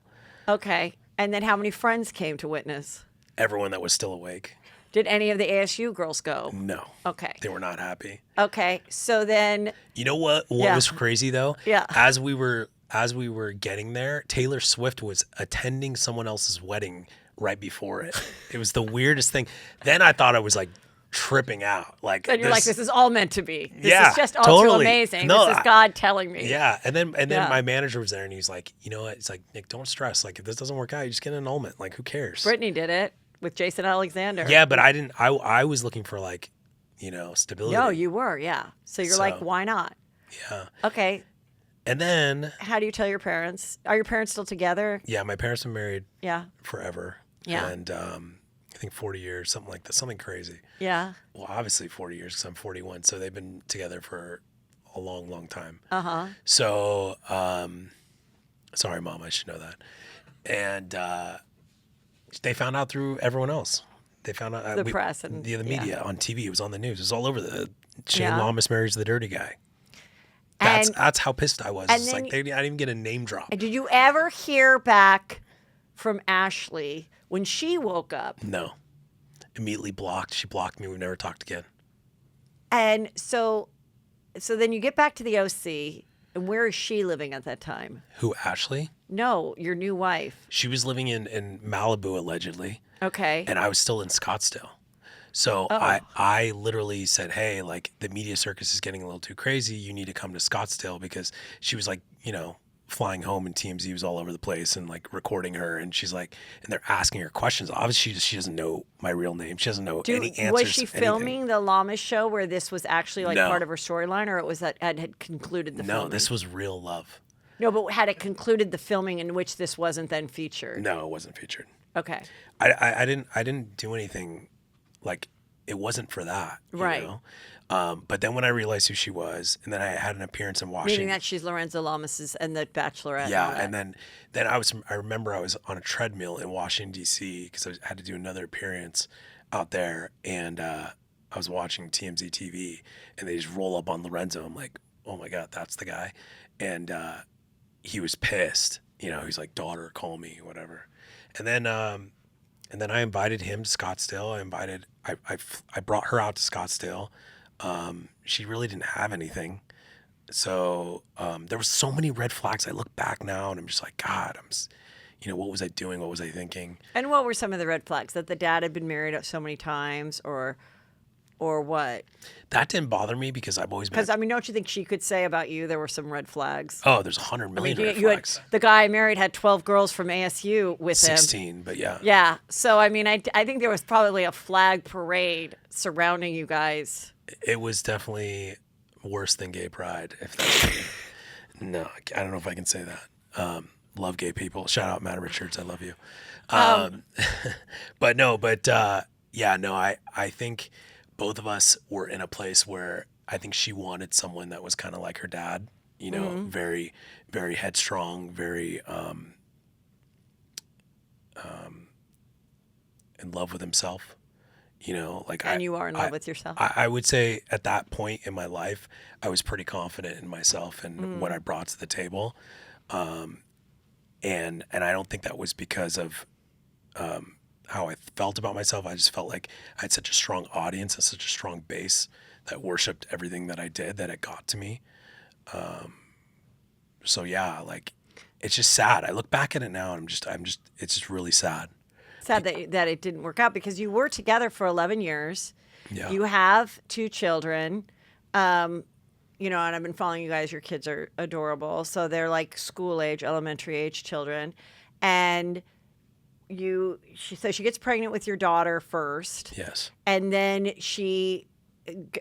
Okay. And then how many friends came to witness? Everyone that was still awake. Did any of the ASU girls go? No. Okay. They were not happy. Okay. So then, You know what? What Yeah. was crazy though? Yeah. As we were getting there, Taylor Swift was attending someone else's wedding right before it. It was the weirdest thing. Then I thought I was like tripping out. Like then you're like, this is all meant to be. This Yeah, is just all totally. too amazing. No, this is God telling me. Yeah, and then Yeah. my manager was there, and he's like, you know what? It's like, Nick, don't stress. Like, if this doesn't work out, you just get an annulment. Like, who cares? Brittany did it with Jason Alexander. Yeah, but I didn't. I was looking for like, stability. No, you were. Yeah. So you're like, So- why not? Yeah, Okay. and then How do you tell your parents? Are your parents still together? yeah, my parents have been married Yeah. forever. Yeah. and I think 40 years, something like that, something crazy. Yeah. Well, obviously 40 years because I'm 41, so they've been together for a long, long time. Uh-huh. So, sorry, Mom, I should know that. And they found out through everyone else. They found out The press and- the media on TV. It was on the news. It was all over the Shane Yeah. Lamas marries the dirty guy. And That's how pissed I was. and It's then like I didn't even get a name drop. did you ever hear back from Ashley when she woke up? No, immediately blocked. She blocked me. We've never talked again. And so then you get back to the OC, and where is she living at that time? Who, Ashley? No, your new wife. She was living in Malibu allegedly, Okay. and I was still in Scottsdale. So Oh. I literally said, hey, like the media circus is getting a little too crazy. You need to come to Scottsdale, because she was like, flying home, and TMZ was all over the place and like recording her. And she's like, and they're asking her questions. Obviously, she doesn't know my real name. She doesn't know any answers. Was she anything. filming the Llamas show where this was actually like No. part of her storyline, or it was that had concluded the No, filming? this was real love. No, but had it concluded the filming in which this wasn't then featured? No, it wasn't featured. Okay. I didn't do anything, like it wasn't for that. Right. But then when I realized who she was, and then I had an appearance in Washington. Meaning that she's Lorenzo Lamas's and the Bachelorette. Yeah, all that. and then I remember I was on a treadmill in Washington D.C. because I had to do another appearance out there, and I was watching TMZ TV, and they just roll up on Lorenzo. I'm like, oh my God, that's the guy, and he was pissed. He's like, daughter, call me, whatever, and then I invited him to Scottsdale. I brought her out to Scottsdale. She really didn't have anything. So there was so many red flags. I look back now and I'm just like, God, what was I doing? What was I thinking? And what were some of the red flags? That the dad had been married so many times, or what? That didn't bother me because I've always been. Because don't you think she could say about you there were some red flags? Oh, there's 100 million red you had, flags. the guy I married had 12 girls from ASU with him. 16, but yeah. Yeah. So I think there was probably a flag parade surrounding you guys. It was definitely worse than gay pride. If that's no, I don't know if I can say that. Love gay people. Shout out Matt Richards. I love you. I think both of us were in a place where I think she wanted someone that was kind of like her dad, very, very headstrong, very in love with himself, And you are in love with yourself. I would say at that point in my life, I was pretty confident in myself and what I brought to the table. And I don't think that was because of how I felt about myself. I just felt like I had such a strong audience and such a strong base that worshipped everything that I did, that it got to me. So yeah, like it's just sad. I look back at it now and it's just really sad. Sad that it didn't work out, because you were together for 11 years. Yeah. You have 2 children. You know, and I've been following you guys. Your kids are adorable. So they're like school age, elementary age children. And so she gets pregnant with your daughter first. Yes. And then she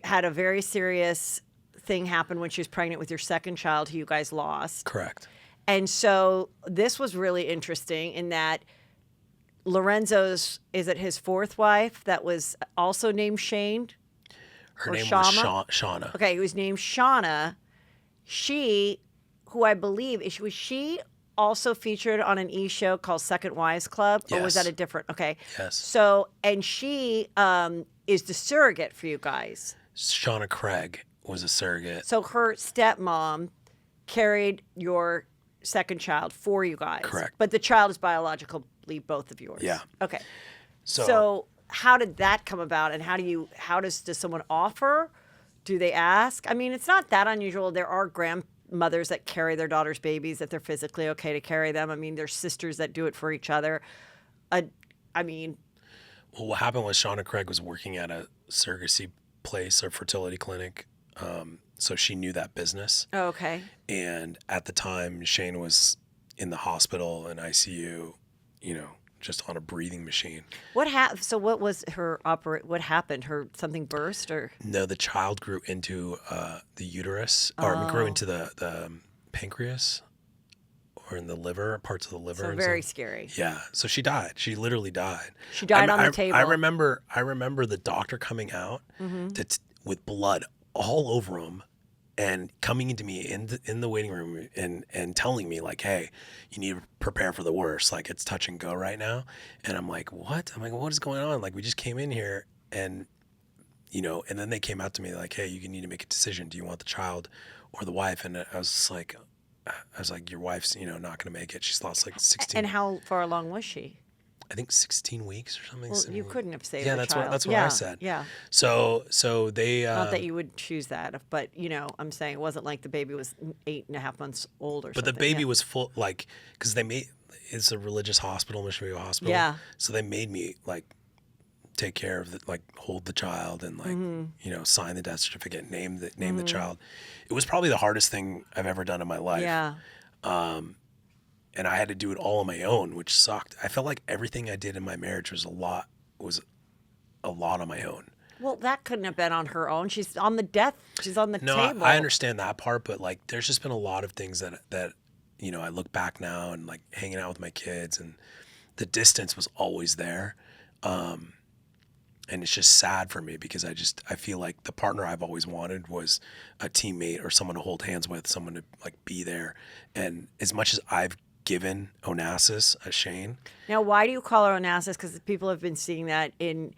had a very serious thing happen when she was pregnant with your second child, who you guys lost. Correct. And so this was really interesting in that Lorenzo's, is it his 4th wife that was also named Shane? Her Or name Shama? was Shauna. Okay, it was named Shauna. She, who I believe, was she also featured on an show called Second Wives Club? Or was Yes. that a different? Okay. Yes. So, and she is the surrogate for you guys. Shauna Craig was a surrogate. So her stepmom carried your second child for you guys. Correct. But the child is biologically both of yours. Yeah. Okay. So, So how did that come about, and does someone offer? Do they ask? I mean, it's not that unusual. There are grandmothers that carry their daughters' babies if they're physically okay to carry them. I mean, there's sisters that do it for each other. I mean, well, what happened was Shauna Craig was working at a surrogacy place or fertility clinic. So she knew that business. oh, okay. And at the time, Shane was in the hospital in ICU, you know, just on a breathing machine. What happened? So what was her what happened? Something burst or? No, the child grew into the uterus, or grew Oh. into the pancreas, or in the liver, parts of the liver. So and very stuff. scary. Yeah. So she died. She literally died. She died on the I table. I remember the doctor coming out with blood all over him and coming into me in the waiting room and telling me like, hey, you need to prepare for the worst. Like, it's touch and go right now. And I'm like, what? I'm like, what is going on? Like, we just came in here and, you know, and then they came out to me like, hey, you need to make a decision. Do you want the child or the wife? And I was like, your wife's, you know, not going to make it. She's lost like 16. And how far along was she? I think 16 weeks or something. Well, So- you couldn't have saved Yeah, the that's child. what I said. Yeah. So they Not that you would choose that, but you know, I'm saying it wasn't like the baby was 8.5 months old or but something. the baby yeah. was full, like, because it's a religious hospital, Mission View Hospital. Yeah. So they made me like take care of like hold the child and like Mm-hmm. you know, sign the death certificate, name the child. It was probably the hardest thing I've ever done in my life. Yeah. And I had to do it all on my own, which sucked. I felt like everything I did in my marriage was a lot on my own. Well, that couldn't have been on her own. She's on the No, table. I understand that part, but like, there's just been a lot of things that you know, I look back now and like hanging out with my kids, and the distance was always there. And it's just sad for me because I feel like the partner I've always wanted was a teammate or someone to hold hands with, someone to like be there. And as much as I've given Onassis a Shane, Now, why do you call her Onassis? Because people have been seeing that in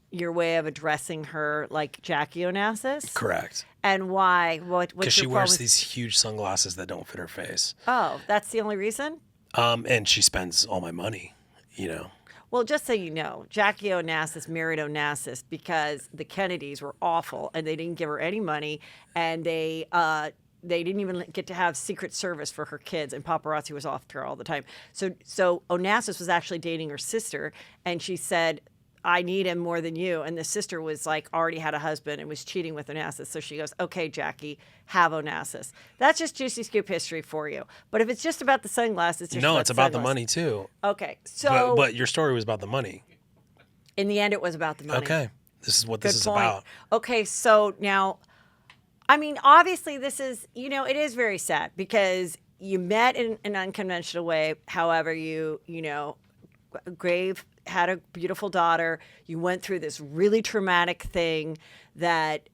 your way of addressing her, like Jackie Onassis. correct, And why? What's because she your wears problem? these huge sunglasses that don't fit her face. Oh, that's the only reason? And she spends all my money, you know. Well, just so you know, Jackie Onassis married Onassis because the Kennedys were awful and they didn't give her any money, and they didn't even get to have Secret Service for her kids, and paparazzi was after her all the time. So Onassis was actually dating her sister, and she said, I need him more than you. And the sister was like, already had a husband and was cheating with Onassis. So she goes, okay, Jackie, have Onassis. That's just Juicy Scoop history for you. But if it's just about the sunglasses, It's about the money too. Okay, so But your story was about the money. in the end, it was about the money. Okay, this is what Good this is point. about. Okay, so now, I mean, obviously, this is, you know, it is very sad because you met in an unconventional way. However, you know, Grave had a beautiful daughter. You went through this really traumatic thing that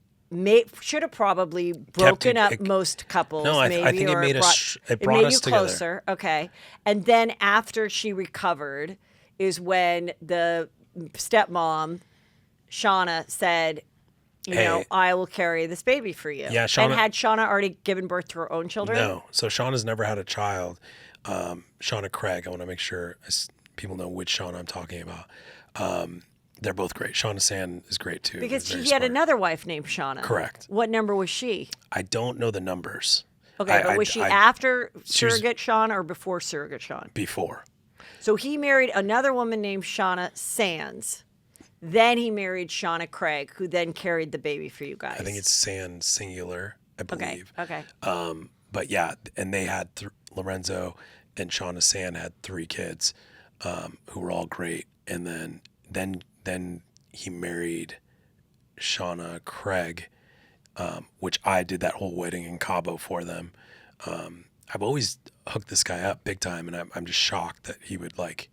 should have probably broken up most couples. No, I maybe, think it or made us. It brought made us you together. closer. Okay, and then after she recovered, is when the stepmom, Shauna, said, you know, Hey. I will carry this baby for you. Yeah, Shauna- And had Shauna already given birth to her own children? No, so Shauna's never had a child. Shauna Craig. I want to make sure people know which Shauna I'm talking about. They're both great. Shauna Sand is great too. Because Very he had smart. another wife named Shauna. Correct. What number was she? I don't know the numbers. Okay, but was she after she was- surrogate Sean or before surrogate Sean? Before. So he married another woman named Shauna Sands. Then he married Shauna Craig, who then carried the baby for you guys. I think it's Sand singular, I believe. Okay. But yeah, and they had Lorenzo and Shauna Sand had 3 kids, who were all great. And then he married Shauna Craig, which I did that whole wedding in Cabo for them. I've always hooked this guy up big time, and I'm just shocked that he would like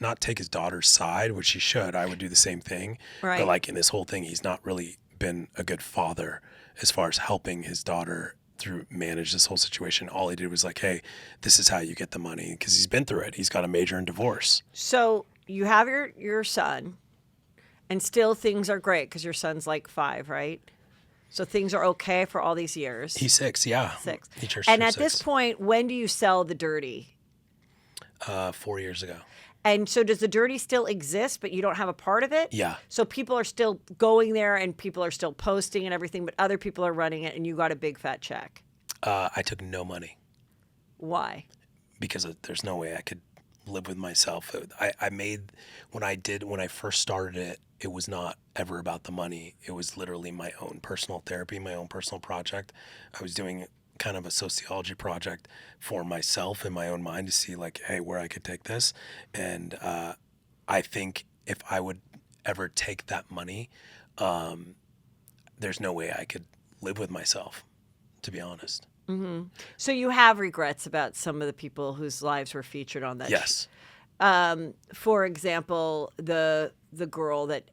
not take his daughter's side, which he should. I would do the same thing. Right. But like in this whole thing, he's not really been a good father as far as helping his daughter through manage this whole situation. All he did was like, hey, this is how you get the money, because he's been through it. He's got a major in divorce. So you have your son, and still things are great because your son's like 5, right? So things are okay for all these years. He's 6, yeah. 6. He turns And at 6. this point, when do you sell the Dirty? 4 years ago. And so does the Dirty still exist, but you don't have a part of it? Yeah. So people are still going there and people are still posting and everything, but other people are running it and you got a big fat check. I took no money. Why? Because there's no way I could live with myself. When I first started it, it was not ever about the money. It was literally my own personal therapy, my own personal project. I was doing kind of a sociology project for myself in my own mind to see like, hey, where I could take this. And I think if I would ever take that money, there's no way I could live with myself, to be honest. Mm-hmm. So you have regrets about some of the people whose lives were featured on that Yes. For example, the girl that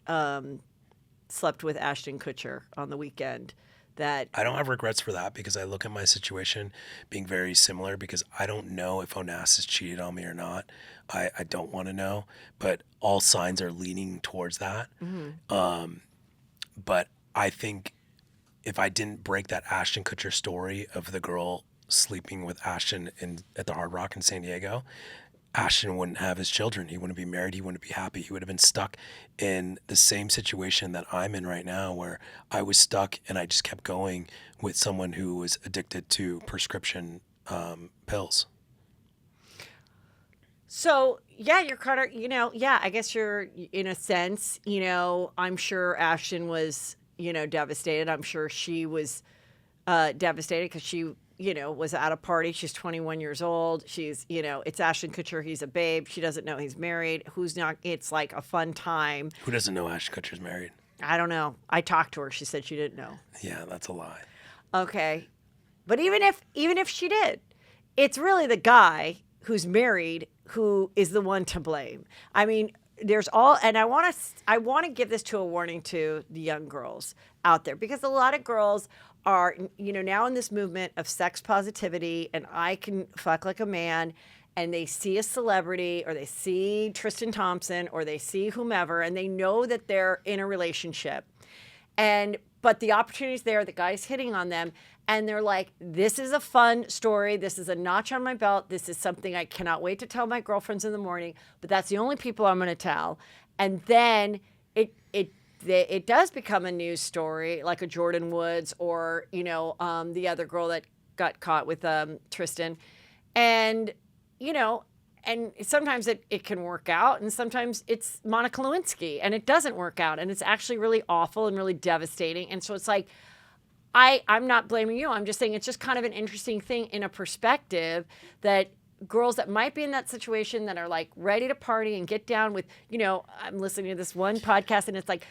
slept with Ashton Kutcher on the weekend. That I don't have regrets for that, because I look at my situation being very similar, because I don't know if Onassis cheated on me or not. I don't want to know, but all signs are leaning towards that. Mm-hmm. But I think if I didn't break that Ashton Kutcher story of the girl sleeping with Ashton at the Hard Rock in San Diego, Ashton wouldn't have his children. He wouldn't be married. He wouldn't be happy. He would have been stuck in the same situation that I'm in right now, where I was stuck and I just kept going with someone who was addicted to prescription pills. So, yeah, you're kind of, I guess you're, in a sense, I'm sure Ashton was, devastated. I'm sure she was devastated because she, was at a party. She's 21 years old. She's, it's Ashton Kutcher. He's a babe. She doesn't know he's married. Who's not? It's like a fun time. Who doesn't know Ashton Kutcher's married? I don't know. I talked to her. She said she didn't know. Yeah, that's a lie. Okay. But even if she did, it's really the guy who's married who is the one to blame. I mean, and I want to give this to a warning to the young girls out there, because a lot of girls are, now in this movement of sex positivity and I can fuck like a man, and they see a celebrity or they see Tristan Thompson or they see whomever and they know that they're in a relationship. But the opportunity's there, the guy's hitting on them, and they're like, this is a fun story. This is a notch on my belt. This is something I cannot wait to tell my girlfriends in the morning, but that's the only people I'm going to tell. And then it does become a news story, like a Jordan Woods or, the other girl that got caught with Tristan. And, and sometimes it can work out, and sometimes it's Monica Lewinsky and it doesn't work out, and it's actually really awful and really devastating. And so it's like, I'm not blaming you. I'm just saying it's just kind of an interesting thing in a perspective that girls that might be in that situation that are like ready to party and get down with, I'm listening to this one podcast and it's like,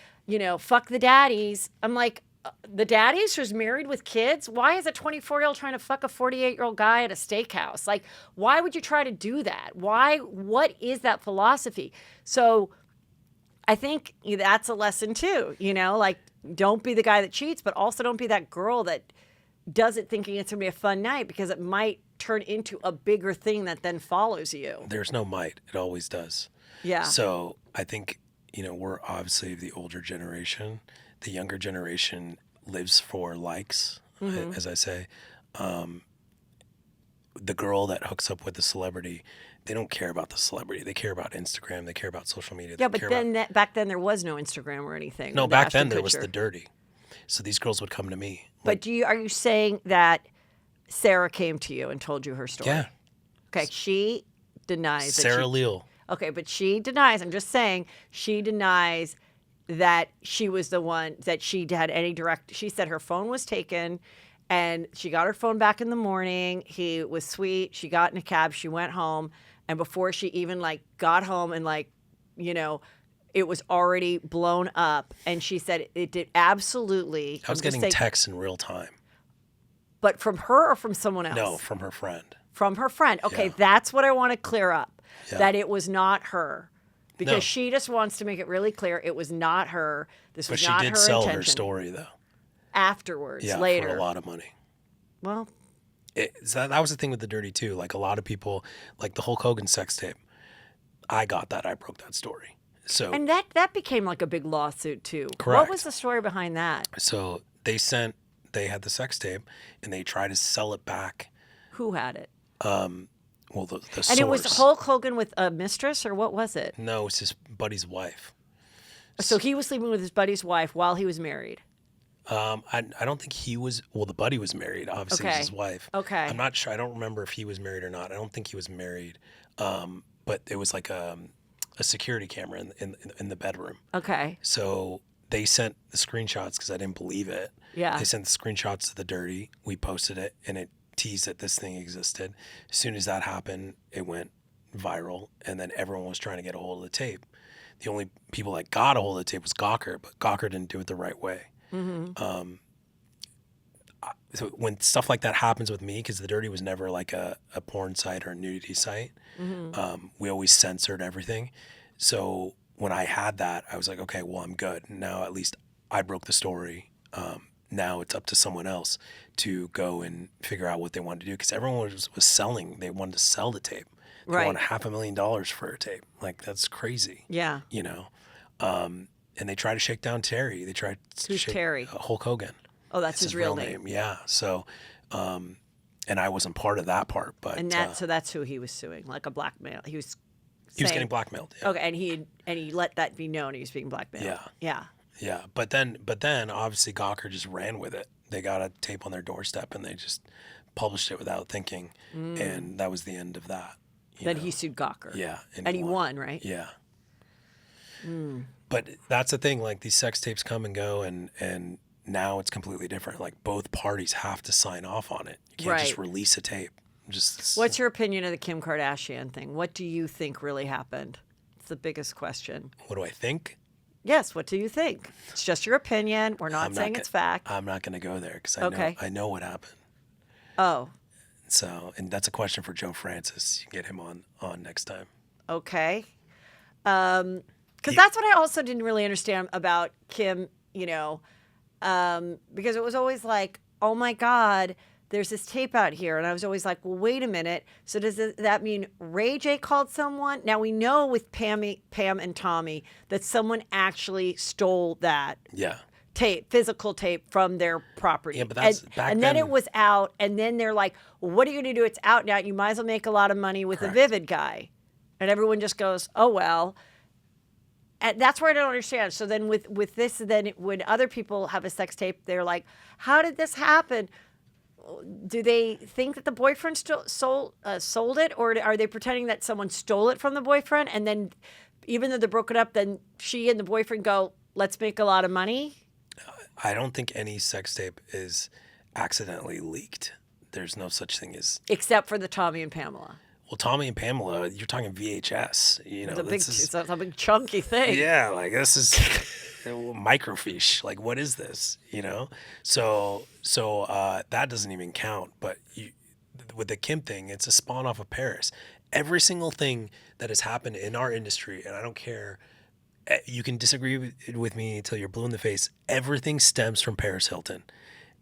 fuck the daddies. I'm like, the daddies who's married with kids? Why is a 24-year-old trying to fuck a 48-year-old guy at a steakhouse? Like, why would you try to do that? What is that philosophy? So I think that's a lesson too, like, don't be the guy that cheats, but also don't be that girl that does it thinking it's going to be a fun night, because it might turn into a bigger thing that then follows you. There's no might. It always does. Yeah. So I think, we're obviously the older generation. The younger generation lives for likes, mm-hmm. as I say. The girl that hooks up with the celebrity, they don't care about the celebrity. They care about Instagram. They care about social media. Yeah, but then back then there was no Instagram or anything. No, back then there was the Dirty. So these girls would come to me. But are you saying that Sarah came to you and told you her story? Yeah. Okay, she denies. Sarah Leal. Okay, but she denies. I'm just saying she denies that she was the one that she had any direct. She said her phone was taken, and she got her phone back in the morning. He was sweet. She got in a cab. She went home, and before she even like got home and like, you know, it was already blown up. And she said it did absolutely. I was getting texts in real time. But from her or from someone else? No, from her friend. From her friend. Okay, Yeah. that's what I want to clear up. Yeah. That it was not her. Because No. she just wants to make it really clear it was not her. This was But not she her did sell intention. her story, though. Afterwards, Yeah, later. for a lot of money. Well, That was the thing with the Dirty too. Like a lot of people, like the Hulk Hogan sex tape. I got that. I broke that story. So and that became like a big lawsuit too. Correct. What was the story behind that? So they had the sex tape and they tried to sell it back. Who had it? Well, the source. And it was Hulk Hogan with a mistress, or what was it? No, it's his buddy's wife. So he was sleeping with his buddy's wife while he was married. I don't think he was. Well, the buddy was married. Obviously, it was Okay. his wife. Okay. I'm not sure. I don't remember if he was married or not. I don't think he was married. But it was like a security camera in the bedroom. Okay. So they sent the screenshots because I didn't believe it. Yeah. They sent the screenshots to the Dirty. We posted it, and it teased that this thing existed. As soon as that happened, it went viral, and then everyone was trying to get a hold of the tape. The only people that got a hold of the tape was Gawker, but Gawker didn't do it the right way. Mm-hmm. So when stuff like that happens with me, because the Dirty was never like a porn site or a nudity site, we always censored everything. So when I had that, I was like, okay, well, I'm good. Now at least I broke the story. Now it's up to someone else to go and figure out what they wanted to do, because everyone was selling. They wanted to sell the tape. They Right. wanted $500,000 for a tape. Like, that's crazy. Yeah. You know? And they tried to shake down Terry. They tried to Who's shake Terry? Hulk Hogan. Oh, that's his real name. Yeah. So, and I wasn't part of that part, but And so that's who he was suing, like a blackmail. He was getting blackmailed. Yeah. Okay, and he let that be known he was being blackmailed. Yeah. Yeah. Yeah. But then obviously Gawker just ran with it. They got a tape on their doorstep and they just published it without thinking. And that was the end of that. Then he sued Gawker. Yeah. And he won, right? Yeah. But that's the thing, like these sex tapes come and go, and now it's completely different. Like both parties have to sign off on it. You can't just Right. release a tape. What's your opinion of the Kim Kardashian thing? What do you think really happened? It's the biggest question. What do I think? Yes, what do you think? It's just your opinion. We're not saying it's fact. I'm not going to go there because Okay. I know what happened. Oh, So, and that's a question for Joe Francis. You can get him on next time. okay. Because that's what I also didn't really understand about Kim, because it was always like, oh my God, there's this tape out here. And I was always like, well, wait a minute. So does that mean Ray J called someone? Now we know with Pam and Tommy that someone actually stole that Yeah. tape, physical tape from their property. Yeah, but that's back and then it was out, and then they're like, well, what are you going to do? It's out now. You might as well make a lot of money with Correct. a Vivid guy. And everyone just goes, oh, well. And that's where I don't understand. So then with this, then when other people have a sex tape, they're like, how did this happen? Do they think that the boyfriend sold it, or are they pretending that someone stole it from the boyfriend? And then even though they're broken up, then she and the boyfriend go, let's make a lot of money? I don't think any sex tape is accidentally leaked. There's no such thing as... Except for the Tommy and Pamela. Well, Tommy and Pamela, you're talking VHS. It's a big chunky thing. Yeah, like this is microfiche. Like, what is this? So that doesn't even count. But with the Kim thing, it's a spawn off of Paris. Every single thing that has happened in our industry, and I don't care, you can disagree with me until you're blue in the face. Everything stems from Paris Hilton.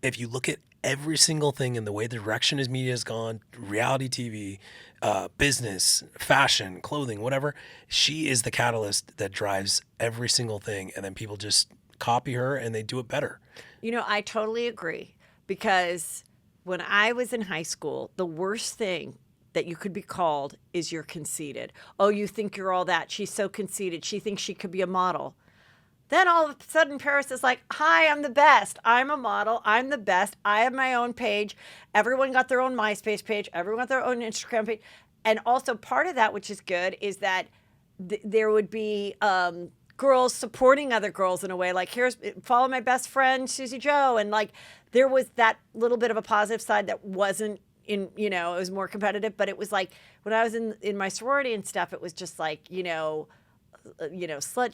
If you look at every single thing and the way the direction his media has gone, reality TV, business, fashion, clothing, whatever, she is the catalyst that drives every single thing. And then people just copy her and they do it better. I totally agree, because when I was in high school, the worst thing that you could be called is you're conceited. Oh, you think you're all that. She's so conceited. She thinks she could be a model. Then all of a sudden, Paris is like, hi, I'm the best. I'm a model. I'm the best. I have my own page. Everyone got their own MySpace page. Everyone got their own Instagram page. And also part of that, which is good, is that there would be girls supporting other girls in a way, like, here's, follow my best friend Susie Joe, and like there was that little bit of a positive side that wasn't in, it was more competitive, but it was like when I was in my sorority and stuff, it was just like, slut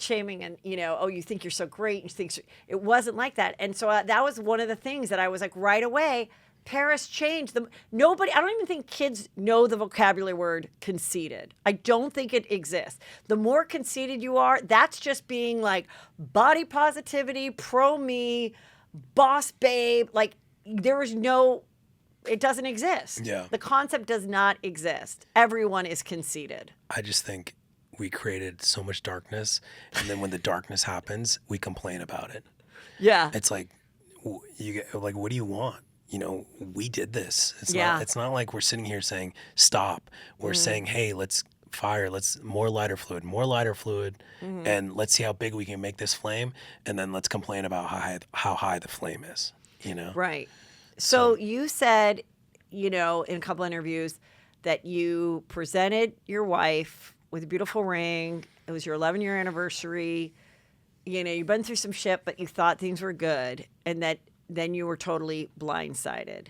shaming and, oh, you think you're so great. You think it wasn't like that. And so that was one of the things that I was like, right away, Paris changed. I don't even think kids know the vocabulary word conceited. I don't think it exists. The more conceited you are, that's just being like body positivity, pro me, boss babe. Like it doesn't exist. Yeah. The concept does not exist. Everyone is conceited. I just think we created so much darkness, and then when the darkness happens, we complain about it. Yeah. It's like, what do you want? We did this. It's not like we're sitting here saying stop. We're saying, hey, let's more lighter fluid, and let's see how big we can make this flame, and then let's complain about how high the flame is. Right. So you said, in a couple interviews, that you presented your wife with a beautiful ring. It was your 11-year anniversary. You've been through some shit, but you thought things were good, and that then you were totally blindsided.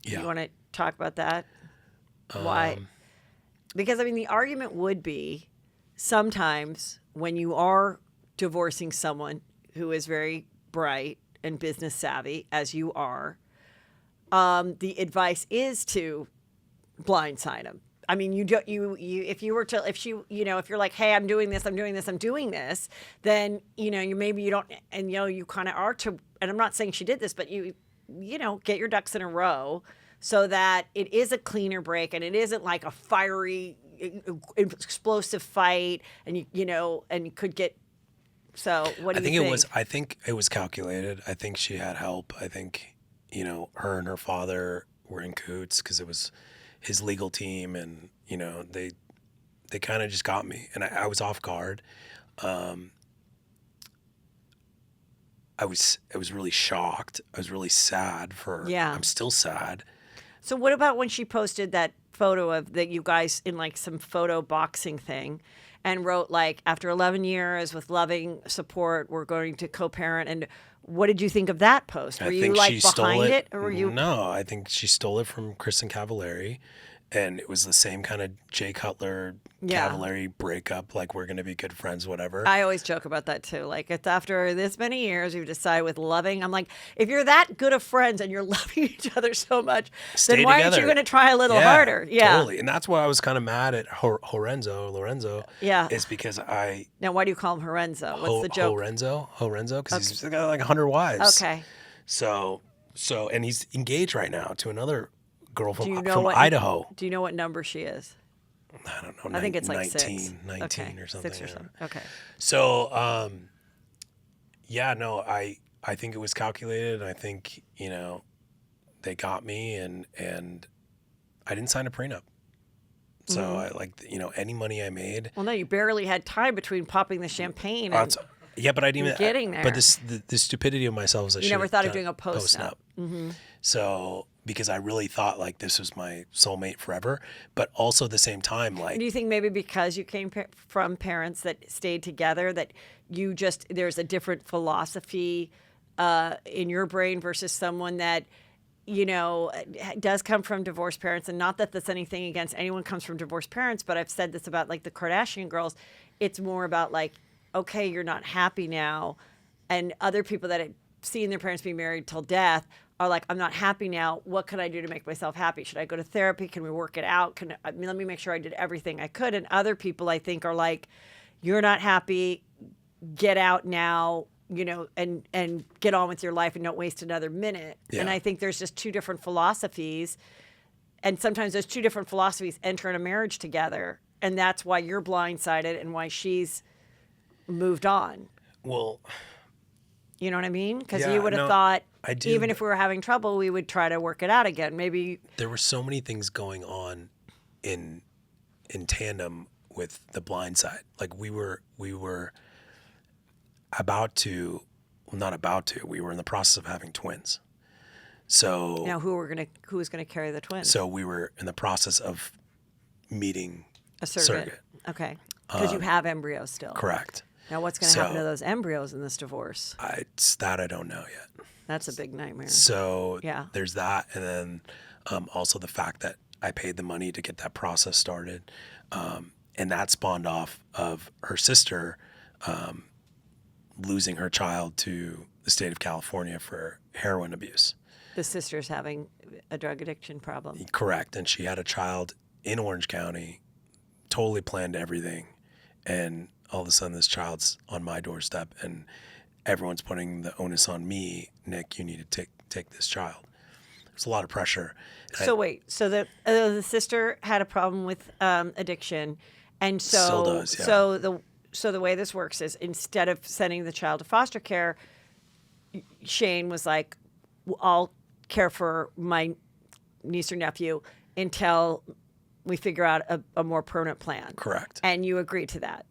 Yeah. You want to talk about that? Why? Because, the argument would be sometimes when you are divorcing someone who is very bright and business savvy, as you are, the advice is to blindside them. If you're like, hey, I'm doing this, then, you don't, and, you kind of are to, and I'm not saying she did this, but you get your ducks in a row so that it is a cleaner break and it isn't like a fiery, explosive fight and, and you could get, so what do you think? I think it was calculated. I think she had help. I think, her and her father were in cahoots because it was his legal team, and they kind of just got me, and I was off guard. I was really shocked. I was really sad I'm still sad. So what about when she posted that photo of that you guys in like some photo boxing thing and wrote like, after 11 years with loving support, we're going to co-parent, and what did you think of that post? Were you like behind it, or were you? No, I think she stole it from Kristen Cavallari, and it was the same kind of Jay Cutler Cavallari breakup. Like, we're going to be good friends, whatever. I always joke about that too. Like, it's after this many years, you decide with loving. I'm like, if you're that good of friends and you're loving each other so much, Stay then why together. aren't you going to try a little harder? Yeah, totally. And that's why I was kind of mad at Lorenzo. Yeah, is because Now, why do you call him Lorenzo? What's the joke? Lorenzo, because he's got like 100 wives. Okay. So, and he's engaged right now to another girl from Idaho. Do you know what number she is? I don't know. I think it's like 19 okay. or something. 6 or something. Okay. So, I think it was calculated, and I think, they got me, and I didn't sign a prenup. So I any money I made. Well, no, you barely had time between popping the champagne and but I didn't even getting there. But the stupidity of myself is you never thought of doing a post-nup. So, because I really thought like this was my soulmate forever, but also at the same time, like. Do you think maybe because you came from parents that stayed together, that there's a different philosophy in your brain versus someone that, does come from divorced parents? And not that that's anything against anyone comes from divorced parents, but I've said this about like the Kardashian girls. It's more about like, okay, you're not happy now. And other people that had seen their parents be married till death are like, I'm not happy now. What can I do to make myself happy? Should I go to therapy? Can we work it out? Let me make sure I did everything I could. And other people, I think, are like, you're not happy. Get out now, and get on with your life and don't waste another minute. Yeah. And I think there's just two different philosophies. And sometimes those two different philosophies enter in a marriage together. And that's why you're blindsided and why she's moved on. Well, you know what I mean? Because you would have thought, even if we were having trouble, we would try to work it out again. Maybe there were so many things going on in tandem with the blind side. Like we were we were in the process of having twins. So now who was gonna carry the twins? So we were in the process of meeting a surrogate. Okay. Because you have embryos still. Correct. Now, what's going to happen to those embryos in this divorce? That I don't know yet. That's a big nightmare. So yeah. there's that. And then also the fact that I paid the money to get that process started. And that spawned off of her sister losing her child to the state of California for heroin abuse. The sister's having a drug addiction problem. Correct. And she had a child in Orange County, totally planned everything. And all of a sudden this child's on my doorstep and everyone's putting the onus on me. Nick, you need to take this child. There's a lot of pressure. So the sister had a problem with addiction. And so, still does, yeah. So the way this works is instead of sending the child to foster care, Shane was like, I'll care for my niece or nephew until we figure out a more permanent plan. Correct. And you agreed to that.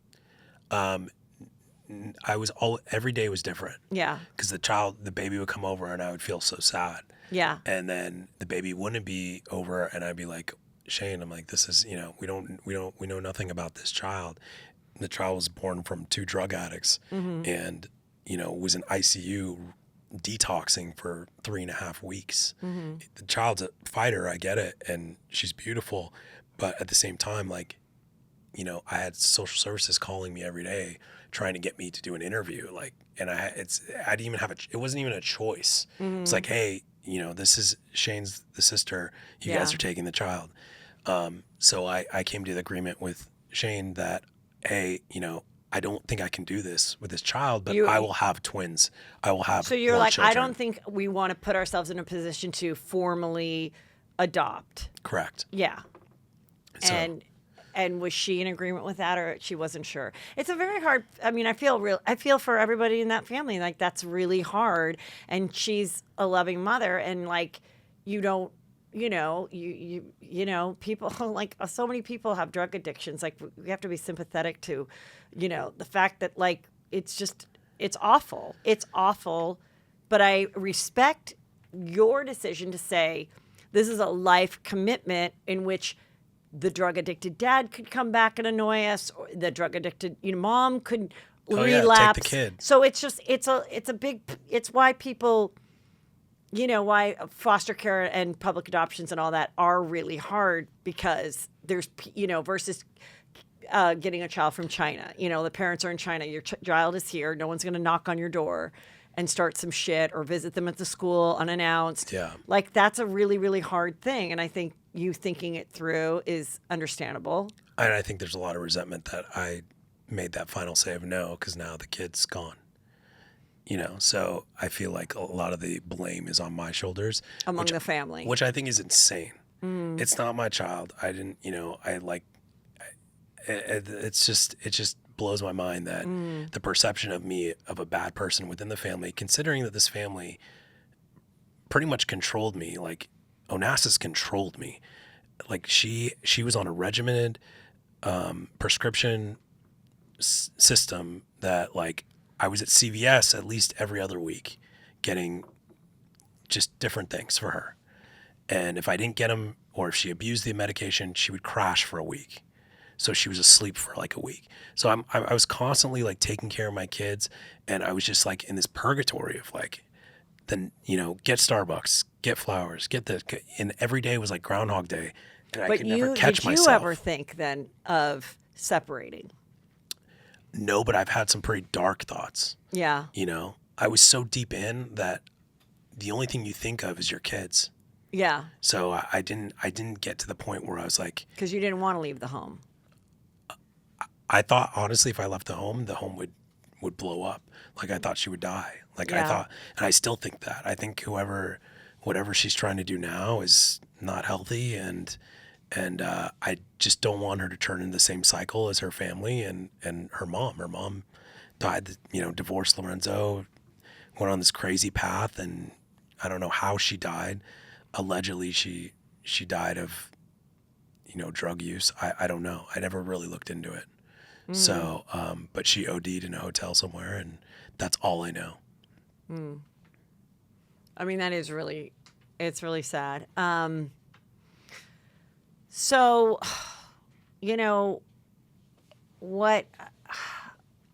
Every day was different. Yeah. Because the baby would come over and I would feel so sad. Yeah. And then the baby wouldn't be over and I'd be like, Shane, I'm like, this is, we know nothing about this child. The child was born from 2 drug addicts and, was in ICU detoxing for 3.5 weeks. The child's a fighter. I get it. And she's beautiful. But at the same time, like, I had social services calling me every day trying to get me to do an interview. Like, and I didn't even it wasn't even a choice. It's like, hey, this is Shane's the sister. You guys are taking the child. So I came to the agreement with Shane that, hey, I don't think I can do this with this child, but I will have twins. I will have So you're like, children. I don't think we want to put ourselves in a position to formally adopt. Correct. Yeah. So, And was she in agreement with that, or she wasn't sure? It's a very hard. I mean, I feel for everybody in that family. Like, that's really hard. And she's a loving mother, and like, you don't, people like so many people have drug addictions. Like, we have to be sympathetic to, the fact that like it's awful. It's awful. But I respect your decision to say this is a life commitment in which the drug addicted dad could come back and annoy us, or the drug addicted mom could relapse. Take the kid. So it's why people, why foster care and public adoptions and all that are really hard, because there's, versus getting a child from China. The parents are in China, your child is here, no one's going to knock on your door and start some shit or visit them at the school unannounced. Yeah. Like, that's a really, really hard thing. And I think you thinking it through is understandable. And I think there's a lot of resentment that I made that final say of no, because now the kid's gone. So I feel like a lot of the blame is on my shoulders. Among the family. Which I think is insane. It's not my child. I didn't, it just blows my mind that the perception of me of a bad person within the family, considering that this family pretty much controlled me. Like, Onassis controlled me. Like, she was on a regimented prescription system that, like, I was at CVS at least every other week getting just different things for her. And if I didn't get them, or if she abused the medication, she would crash for a week. So she was asleep for like a week. So I was constantly like taking care of my kids, and I was just like in this purgatory of like, then, get Starbucks, get flowers, get this. And every day was like Groundhog Day. And I could never catch myself. Did you ever think then of separating? No, but I've had some pretty dark thoughts. Yeah. I was so deep in that the only thing you think of is your kids. Yeah. So I didn't get to the point where I was like, because you didn't want to leave the home. I thought, honestly, if I left the home would blow up. Like, I thought she would die. Like, I thought, and I still think that. I think whatever she's trying to do now is not healthy, and I just don't want her to turn into the same cycle as her family and her mom. Her mom died, divorced Lorenzo, went on this crazy path, and I don't know how she died. Allegedly, she died of, drug use. I don't know. I never really looked into it. So, but she OD'd in a hotel somewhere, and that's all I know. I mean, it's really sad. So,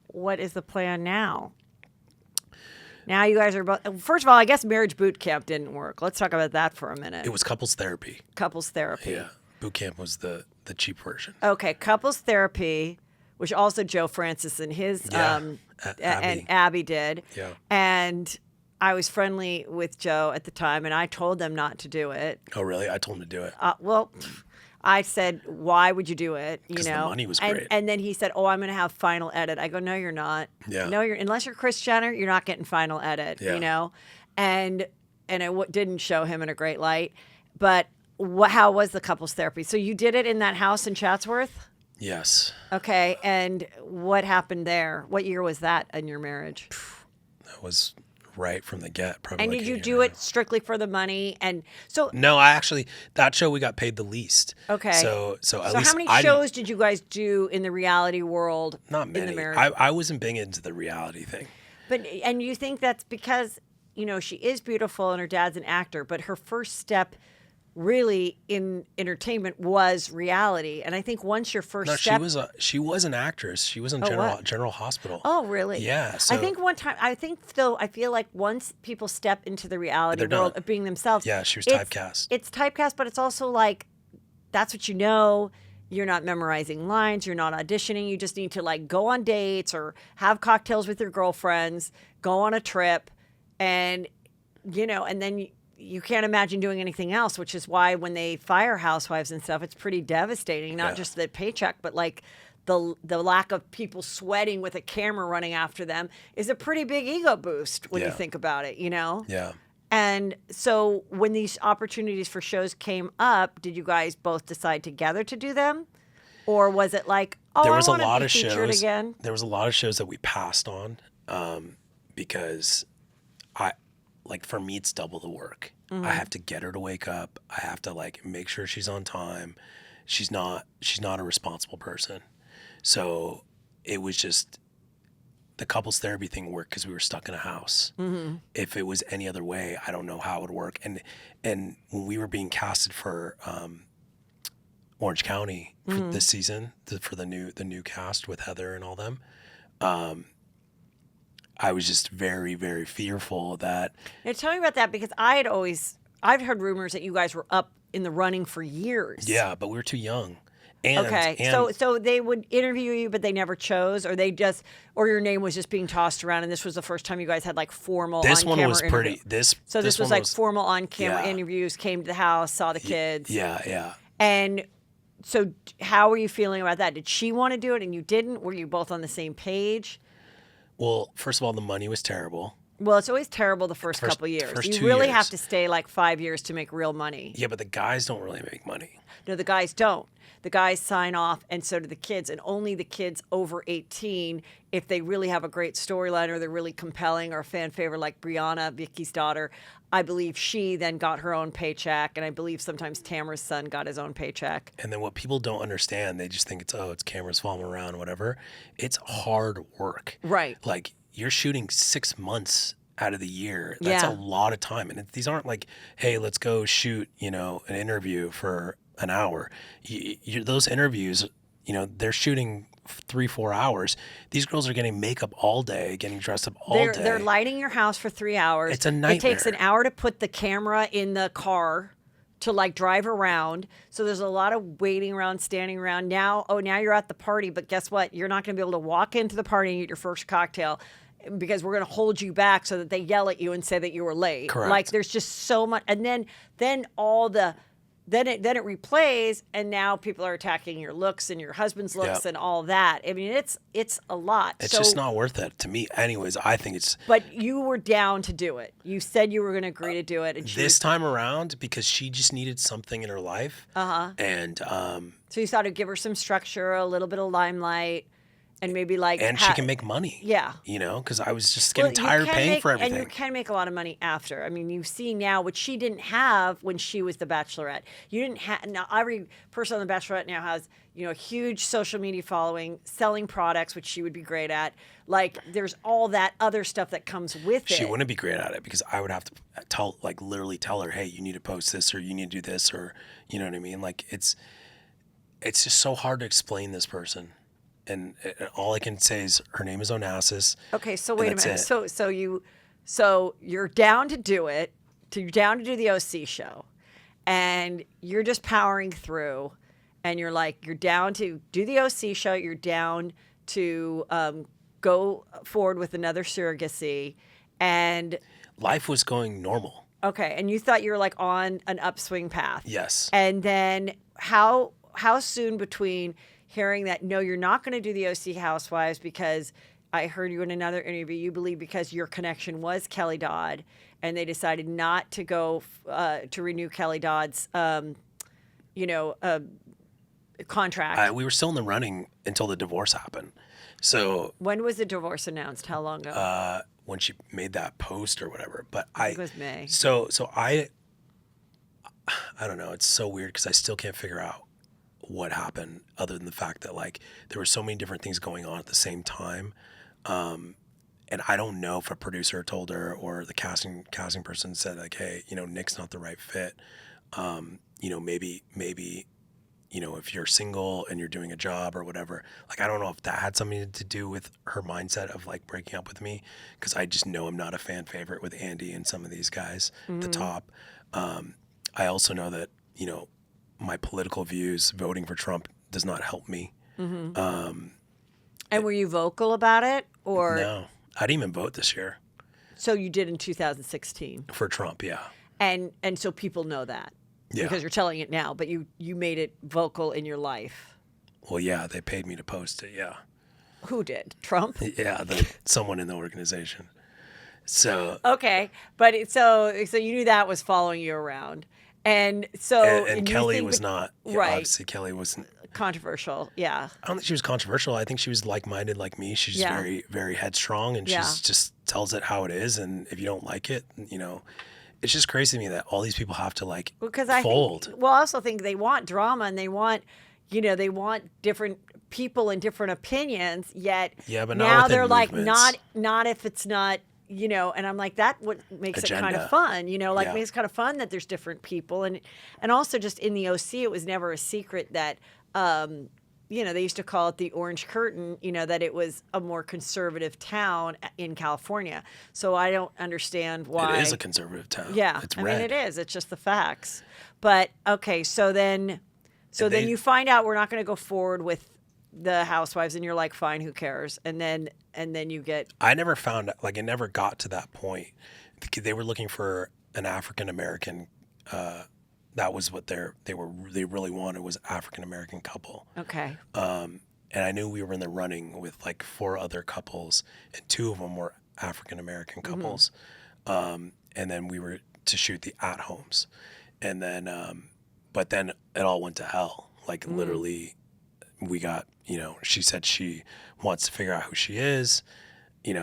what is the plan now? Now you guys are both. First of all, I guess marriage boot camp didn't work. Let's talk about that for a minute. It was couples therapy. Couples therapy. Yeah. Boot camp was the cheap version. Okay, couples therapy, which also Joe Francis and his Abby. and Abby did. Yeah. And I was friendly with Joe at the time, and I told them not to do it. Oh, really? I told him to do it. Well, I said, why would you do it? You know, Because the money was great. And then he said, oh, I'm going to have final edit. I go, no, you're not. Yeah. No, unless you're Kris Jenner, you're not getting final edit. Yeah. You know, and it didn't show him in a great light. But how was the couples therapy? So you did it in that house in Chatsworth? Yes. Okay, and what happened there? What year was that in your marriage? That was right from the get. Probably. And like did a you year do and a it strictly for the money? And so No, that show we got paid the least. okay, So at so least how many I shows did you guys do in the reality world? not in many. the marriage? I wasn't big into the reality thing. And you think that's because she is beautiful and her dad's an actor, but her first step really in entertainment was reality. And I think once your first No, step, she was an actress. She was in what? General Hospital. oh really? Yeah. So I think one time, I feel like once people step into the reality They're world done. of being themselves, yeah, she was it's- typecast. It's typecast, but it's also like, that's what you know. You're not memorizing lines. You're not auditioning. You just need to like go on dates or have cocktails with your girlfriends, go on a trip, and and then you can't imagine doing anything else, which is why when they fire housewives and stuff, it's pretty devastating. Not Yeah. just the paycheck, but like the lack of people sweating with a camera running after them is a pretty big ego boost when you Yeah. think about it, Yeah. And so when these opportunities for shows came up, did you guys both decide together to do them? Or was it like, oh, There was I a want to lot be of featured shows. again? There was a lot of shows that we passed on because for me it's double the work. Mm-hmm. I have to get her to wake up. I have to like make sure she's on time. She's not a responsible person. So it was just the couples therapy thing worked because we were stuck in a house. Mm-hmm. If it was any other way, I don't know how it would work. And when we were being casted for Orange County for this season, for the new cast with Heather and all them, I was just very, very fearful that. Now tell me about that, because I've heard rumors that you guys were up in the running for years. Yeah, but we were too young. And, Okay, and so they would interview you, but they never chose, or or your name was just being tossed around, and this was the first time you guys had like formal. this on-camera one was interview. pretty. This was one like formal on-camera Yeah. interviews. Came to the house, saw the kids. Yeah. And so, how were you feeling about that? Did she want to do it and you didn't? Were you both on the same page? Well, first of all, the money was terrible. Well, it's always terrible the first couple years. first You 2 really years. have to stay like 5 years to make real money. Yeah, but the guys don't really make money. No, the guys don't. The guys sign off, and so do the kids. And only the kids over 18, if they really have a great storyline or they're really compelling or a fan favorite, like Brianna, Vicky's daughter, I believe she then got her own paycheck. And I believe sometimes Tamara's son got his own paycheck. And then what people don't understand, they just think it's cameras following around, whatever. It's hard work. Right. Like you're shooting 6 months out of the year. That's Yeah. a lot of time. And these aren't like, hey, let's go shoot, an interview for an hour. Those interviews, they're shooting 3-4 hours. These girls are getting makeup all day, getting dressed up all day. They're lighting your house for 3 hours. It's a It takes an nightmare. hour to put the camera in the car to like drive around. So there's a lot of waiting around, standing around. Now you're at the party, but guess what? You're not going to be able to walk into the party and get your first cocktail because we're going to hold you back so that they yell at you and say that you were late. Correct. Like there's just so much. And then all the then it replays, and now people are attacking your looks and your husband's looks Yep. and all that. I mean, it's a lot. It's just not worth it to me. Anyways, I think it's But you were down to do it. You said you were going to agree to do it, and this time around because she just needed something in her life. And so you thought it'd give her some structure, a little bit of limelight, and maybe like she can make money. Yeah. Because I was just Well, getting you tired can paying make- for everything. And you can make a lot of money after. I mean, you see now what she didn't have when she was the Bachelorette. You didn't have now. Every person on the Bachelorette now has a huge social media following, selling products, which she would be great at. Like there's all that other stuff that comes with it. She wouldn't be great at it because I would have to literally tell her, hey, you need to post this or you need to do this or you know what I mean? Like it's just so hard to explain this person. and all I can say is her name is Onassis. Okay, so and wait a that's minute. it. So you're down to do it. You're down to do the OC show, and you're just powering through, and you're down to do the OC show. You're down to go forward with another surrogacy, and Life was going normal. okay, and you thought you were like on an upswing path. Yes. And then how soon between hearing that no, you're not going to do the OC Housewives because I heard you in another interview, you believe because your connection was Kelly Dodd, and they decided not to go to renew Kelly Dodd's, contract. We were still in the running until the divorce happened. So When was the divorce announced? How long ago? when she made that post or whatever, but I think it was May. So I don't know. It's so weird because I still can't figure out what happened other than the fact that like there were so many different things going on at the same time. And I don't know if a producer told her or the casting person said like, hey, Nick's not the right fit. Maybe, if you're single and you're doing a job or whatever, like, I don't know if that had something to do with her mindset of like breaking up with me. Cause I just know I'm not a fan favorite with Andy and some of these guys at the top. I also know that, my political views, voting for Trump does not help me. And were you vocal about it, or No, I didn't even vote this year. So you did in 2016 for Trump? Yeah. And so people know that Yeah. because you're telling it now, but you made it vocal in your life. Well, yeah, they paid me to post it. Yeah. Who did? Trump? Yeah, someone in the organization. So Okay, but so you knew that was following you around, and so and you Kelly think was that- not. right. Obviously, Kelly wasn't. Controversial, yeah. I don't think she was controversial. I think she was like-minded like me. She's Yeah. very, very headstrong, and Yeah. she's just tells it how it is. And if you don't like it, it's just crazy to me that all these people have to like Because fold. I also think they want drama and they want, they want different people and different opinions. Yet Yeah, but not now within they're like movements. not if it's not. And I'm like, that what makes it kind Agenda. of fun, Yeah. makes it kind of fun that there's different people. And also just in the OC, it was never a secret that, they used to call it the Orange Curtain, that it was a more conservative town in California. So I don't understand why. It is a conservative town. Yeah. It's I red. mean, it is. It's just the facts. But, okay, so then they- you find out we're not going to go forward with the Housewives, and you're like, fine, who cares? And then you get I never found like it never got to that point. They were looking for an African American. That was what they really wanted was African American couple. okay. And I knew we were in the running with like 4 other couples, and 2 of them were African American couples. And then we were to shoot the at homes, and then but then it all went to hell. Like literally, we got she said she wants to figure out who she is. It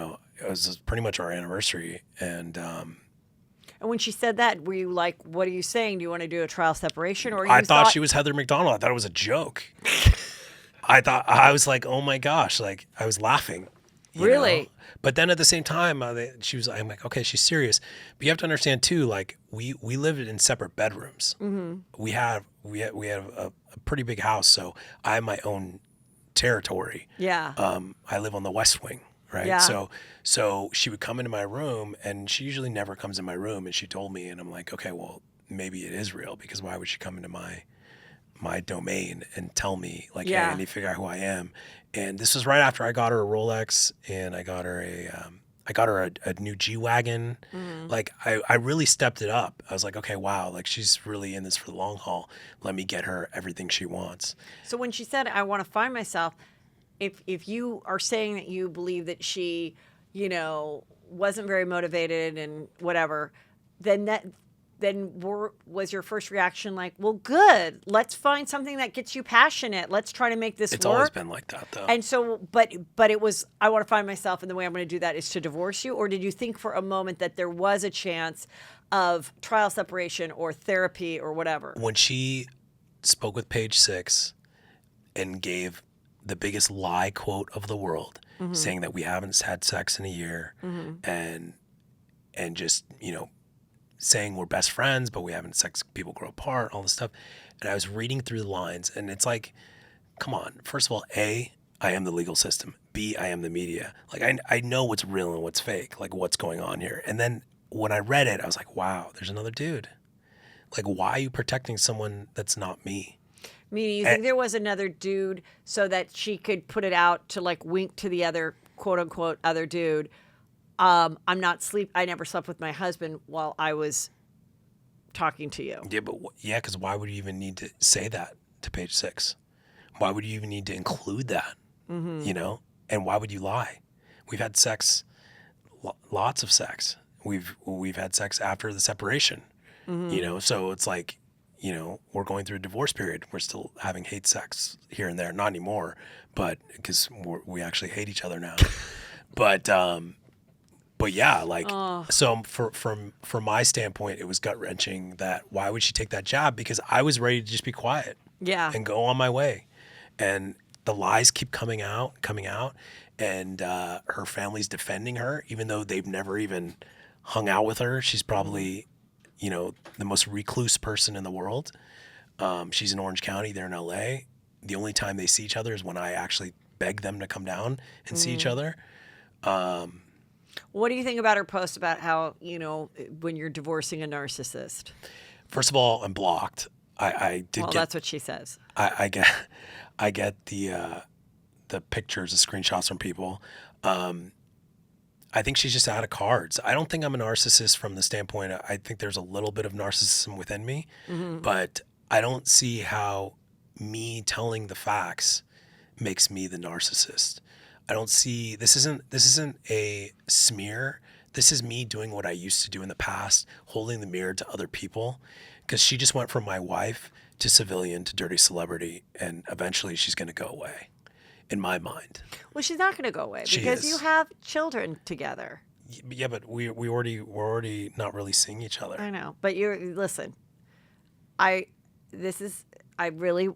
was pretty much our anniversary, and And when she said that, were you like, what are you saying? Do you want to do a trial separation? Or I thought she was Heather McDonald. I thought it was a joke. I was like, oh my gosh, like I was laughing. Really? But then at the same time, I'm like, okay, she's serious. But you have to understand too, like we lived in separate bedrooms. We had a pretty big house, so I have my own territory. Yeah. I live on the West Wing, right? Yeah. So she would come into my room, and she usually never comes in my room. And she told me, and I'm like, okay, well, maybe it is real, because why would she come into my domain and tell me like, Yeah. hey, I need to figure out who I am. And this was right after I got her a Rolex, and I got her a new G-Wagon. Like I really stepped it up. I was like, okay, wow, like she's really in this for the long haul. Let me get her everything she wants. So when she said, I want to find myself, if you are saying that you believe that she, wasn't very motivated and whatever, was your first reaction like, well, good, let's find something that gets you passionate. Let's try to make this It's work. always been like that, though. And so, but it was, I want to find myself, and the way I'm going to do that is to divorce you? Or did you think for a moment that there was a chance of trial separation or therapy or whatever? When she spoke with Page Six and gave the biggest lie quote of the world, saying that we haven't had sex in a year, and just, saying we're best friends, but we haven't sex, people grow apart, all this stuff. And I was reading through the lines, and it's like, come on. First of all, I am the legal system. B, I am the media. Like, I know what's real and what's fake, like what's going on here. And then when I read it, I was like, wow, there's another dude. Like, why are you protecting someone that's not me? Meaning, you think there was another dude so that she could put it out to like wink to the other quote unquote other dude. I never slept with my husband while I was talking to you. Yeah, but because why would you even need to say that to page 6? Why would you even need to include that? You know, and why would you lie? We've had sex, lots of sex. We've had sex after the separation. You know, so it's like, you know, we're going through a divorce period. We're still having hate sex here and there, not anymore, but because we actually hate each other now. But yeah, like, so from my standpoint, it was gut wrenching that why would she take that job? Because I was ready to just be quiet, and go on my way, and the lies keep coming out, and her family's defending her, even though they've never even hung out with her. She's probably, you know, the most recluse person in the world. She's in Orange County, they're in LA. The only time they see each other is when I actually beg them to come down and see each other. What do you think about her post about how, you know, when you're divorcing a narcissist? First of all, I'm blocked. That's what she says. I get the pictures, the screenshots from people. I think she's just out of cards. I don't think I'm a narcissist from the standpoint, I think there's a little bit of narcissism within me, but I don't see how me telling the facts makes me the narcissist. I don't see, this isn't a smear. This is me doing what I used to do in the past, holding the mirror to other people, because she just went from my wife to civilian to dirty celebrity, and eventually she's going to go away, in my mind. Well, she's not going to go away because you have children together. Yeah, but we're already not really seeing each other. I know, but listen. I really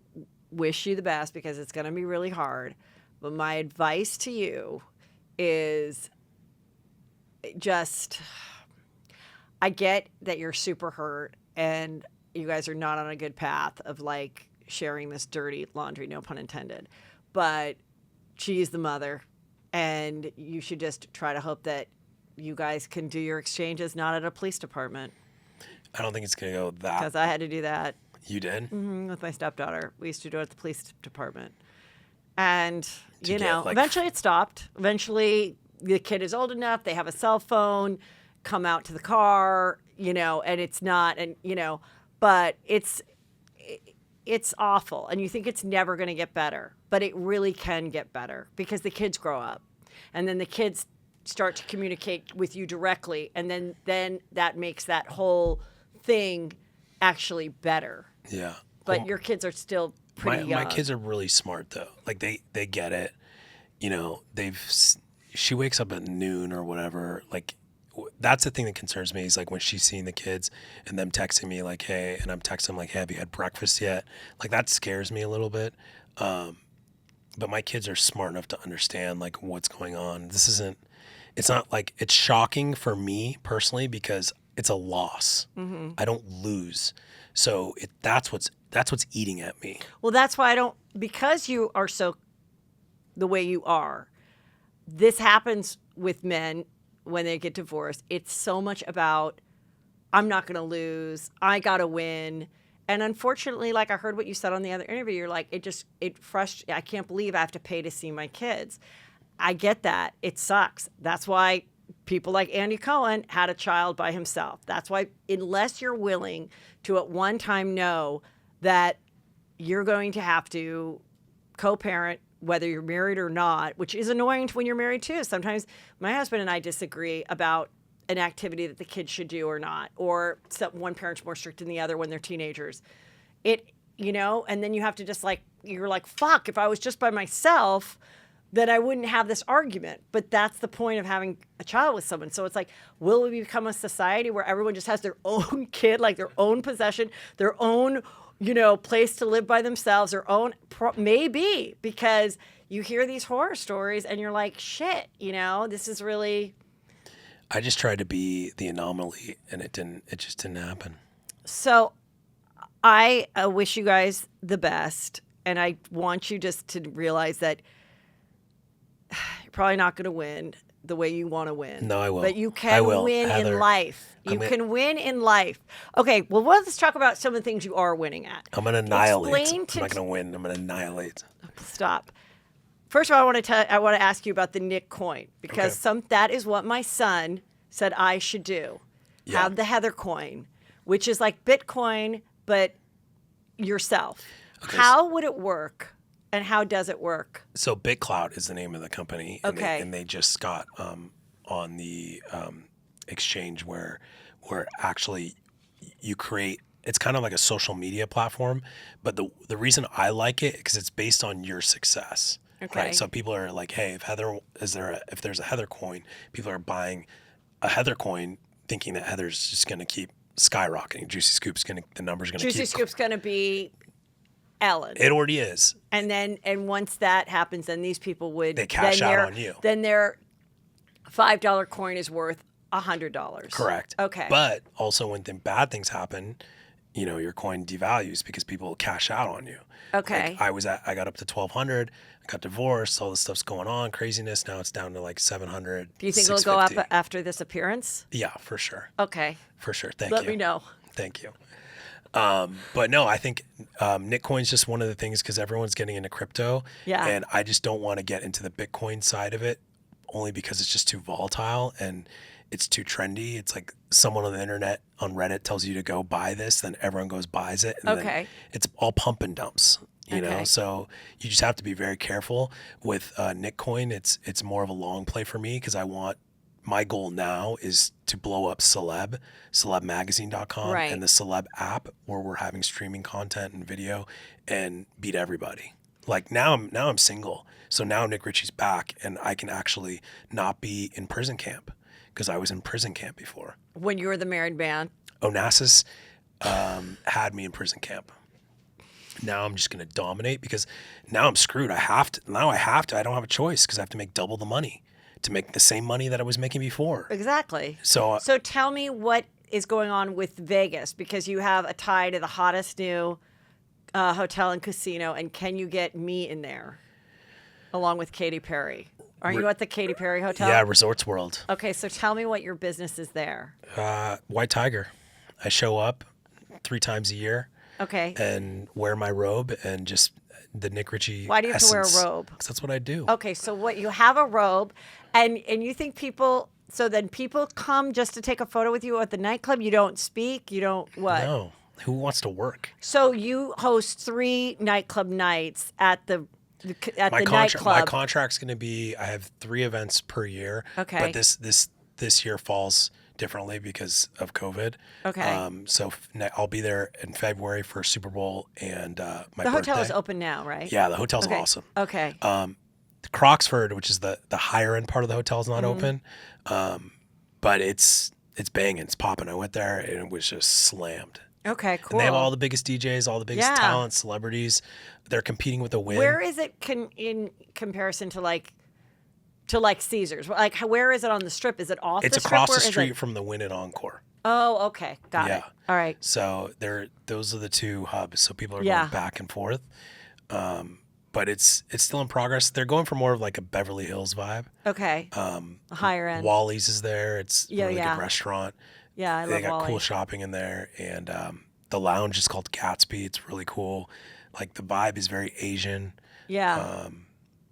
wish you the best because it's going to be really hard. But my advice to you is just, I get that you're super hurt and you guys are not on a good path of like sharing this dirty laundry, no pun intended. But she's the mother, and you should just try to hope that you guys can do your exchanges not at a police department. I don't think it's going to go that. Because I had to do that. You did? Mm-hmm, with my stepdaughter. We used to do it at the police department. And, eventually it stopped. Eventually the kid is old enough. They have a cell phone, come out to the car, and it's not, but it's awful. And you think it's never going to get better, but it really can get better because the kids grow up and then the kids start to communicate with you directly. And then that makes that whole thing actually better. Yeah. But your kids are still pretty young. My kids are really smart though. Like they get it. She wakes up at noon or whatever. Like that's the thing that concerns me is like when she's seeing the kids and them texting me like, hey, and I'm texting them like, hey, have you had breakfast yet? Like that scares me a little bit. But my kids are smart enough to understand like what's going on. It's not like it's shocking for me personally because it's a loss. Mm-hmm. I don't lose. So that's what's eating at me. Well, that's why because you are so the way you are, this happens with men when they get divorced. It's so much about, I'm not going to lose. I got to win. And unfortunately, like I heard what you said on the other interview, you're like, it frustrates. I can't believe I have to pay to see my kids. I get that. It sucks. That's why people like Andy Cohen had a child by himself. That's why unless you're willing to at one time know that you're going to have to co-parent, whether you're married or not, which is annoying when you're married too. Sometimes my husband and I disagree about an activity that the kids should do or not, or one parent's more strict than the other when they're teenagers. And then you have to just you're like, fuck, if I was just by myself, then I wouldn't have this argument. But that's the point of having a child with someone. So it's like, will we become a society where everyone just has their own kid, like their own possession, their own, place to live by themselves, their own, maybe, because you hear these horror stories and you're like, shit, this is really. I just tried to be the anomaly and it just didn't happen. So I wish you guys the best. And I want you just to realize that You're probably not going to win the way you want to win. No, I will. But you I can will. win Heather, in life. You can win in life. Okay, well, let's talk about some of the things you are winning at. I'm going to annihilate. Explain I'm not going to win. I'm going to annihilate. Stop. First of all, I want to ask you about the Nik coin because Okay. that is what my son said I should do. Yeah. Have the Heather coin, which is like Bitcoin, but yourself. Okay. How would it work, and how does it work? So BitCloud is the name of the company. And Okay. they just got on the exchange where actually you create. It's kind of like a social media platform, but the reason I like it because it's based on your success. Okay. Right. So people are like, hey, if there's a Heather coin, people are buying a Heather coin thinking that Heather's just going to keep skyrocketing. Juicy Scoop's the number's going to keep. Juicy Scoop's going to be Ellen. It already is. And once that happens, then these people would They cash out on you. Then their $5 coin is worth $100. Correct. Okay. But also when bad things happen, your coin devalues because people cash out on you. Okay. Like I got up to 1,200. I got divorced. All this stuff's going on, craziness. Now it's down to like 700. Do you think it'll go up 650. after this appearance? Yeah, for sure. Okay. For sure. Thank you. Let me know. Thank you. But no, I think Nik coin's just one of the things because everyone's getting into crypto. Yeah. And I just don't want to get into the Bitcoin side of it only because it's just too volatile and it's too trendy. It's like someone on the internet on Reddit tells you to go buy this, then everyone goes buys it. And Okay. then it's all pump and dumps. You know, Okay. so you just have to be very careful with Nik coin. It's more of a long play for me because my goal now is to blow up celebmagazine.com Right. and the Celeb app where we're having streaming content and video and beat everybody. Like now I'm single. So now Nik Richie's back and I can actually not be in prison camp because I was in prison camp before. When you were the married man. Onassis had me in prison camp. Now I'm just going to dominate because now I'm screwed. I have to. I don't have a choice because I have to make double the money to make the same money that I was making before. Exactly. So tell me what is going on with Vegas because you have a tie to the hottest new hotel and casino, and can you get me in there along with Katy Perry? Are you at the Katy Perry Hotel? Yeah, Resorts World. Okay, so tell me what your business is there. White Tiger. I show up 3 times a year. Okay. And wear my robe and just the Nik Richie. Why do you have to wear a robe? Because that's what I do. Okay, so what you have a robe, and you think people? So then people come just to take a photo with you at the nightclub. You don't speak. You don't what? No. Who wants to work? So you host 3 nightclub nights at the My nightclub. My contract's going to be. I have 3 events per year. Okay. But this year falls differently because of COVID. Okay. So I'll be there in February for Super Bowl and my The birthday. hotel is open now, right? Yeah, the hotel's Okay. awesome. Okay. Croxford, which is the higher end part of the hotel, is not open, but it's banging, it's popping. I went there and it was just slammed. Okay, cool. And they have all the biggest DJs, all the biggest Yeah. talent, celebrities. They're competing with the Win. Where is it in comparison to like Caesars? Like, where is it on the strip? Is it off It's the strip? across Where the is street it? from the Win at Encore. Oh, okay. Got it. Yeah. All right. So those are the 2 hubs. So people are Yeah. going back and forth. But it's still in progress. They're going for more of like a Beverly Hills vibe. Okay. Higher end. Wally's is there. It's a really yeah. good restaurant. Yeah, I They love got Wally. cool shopping in there, and the lounge is called Gatsby. It's really cool. Like the vibe is very Asian. Yeah.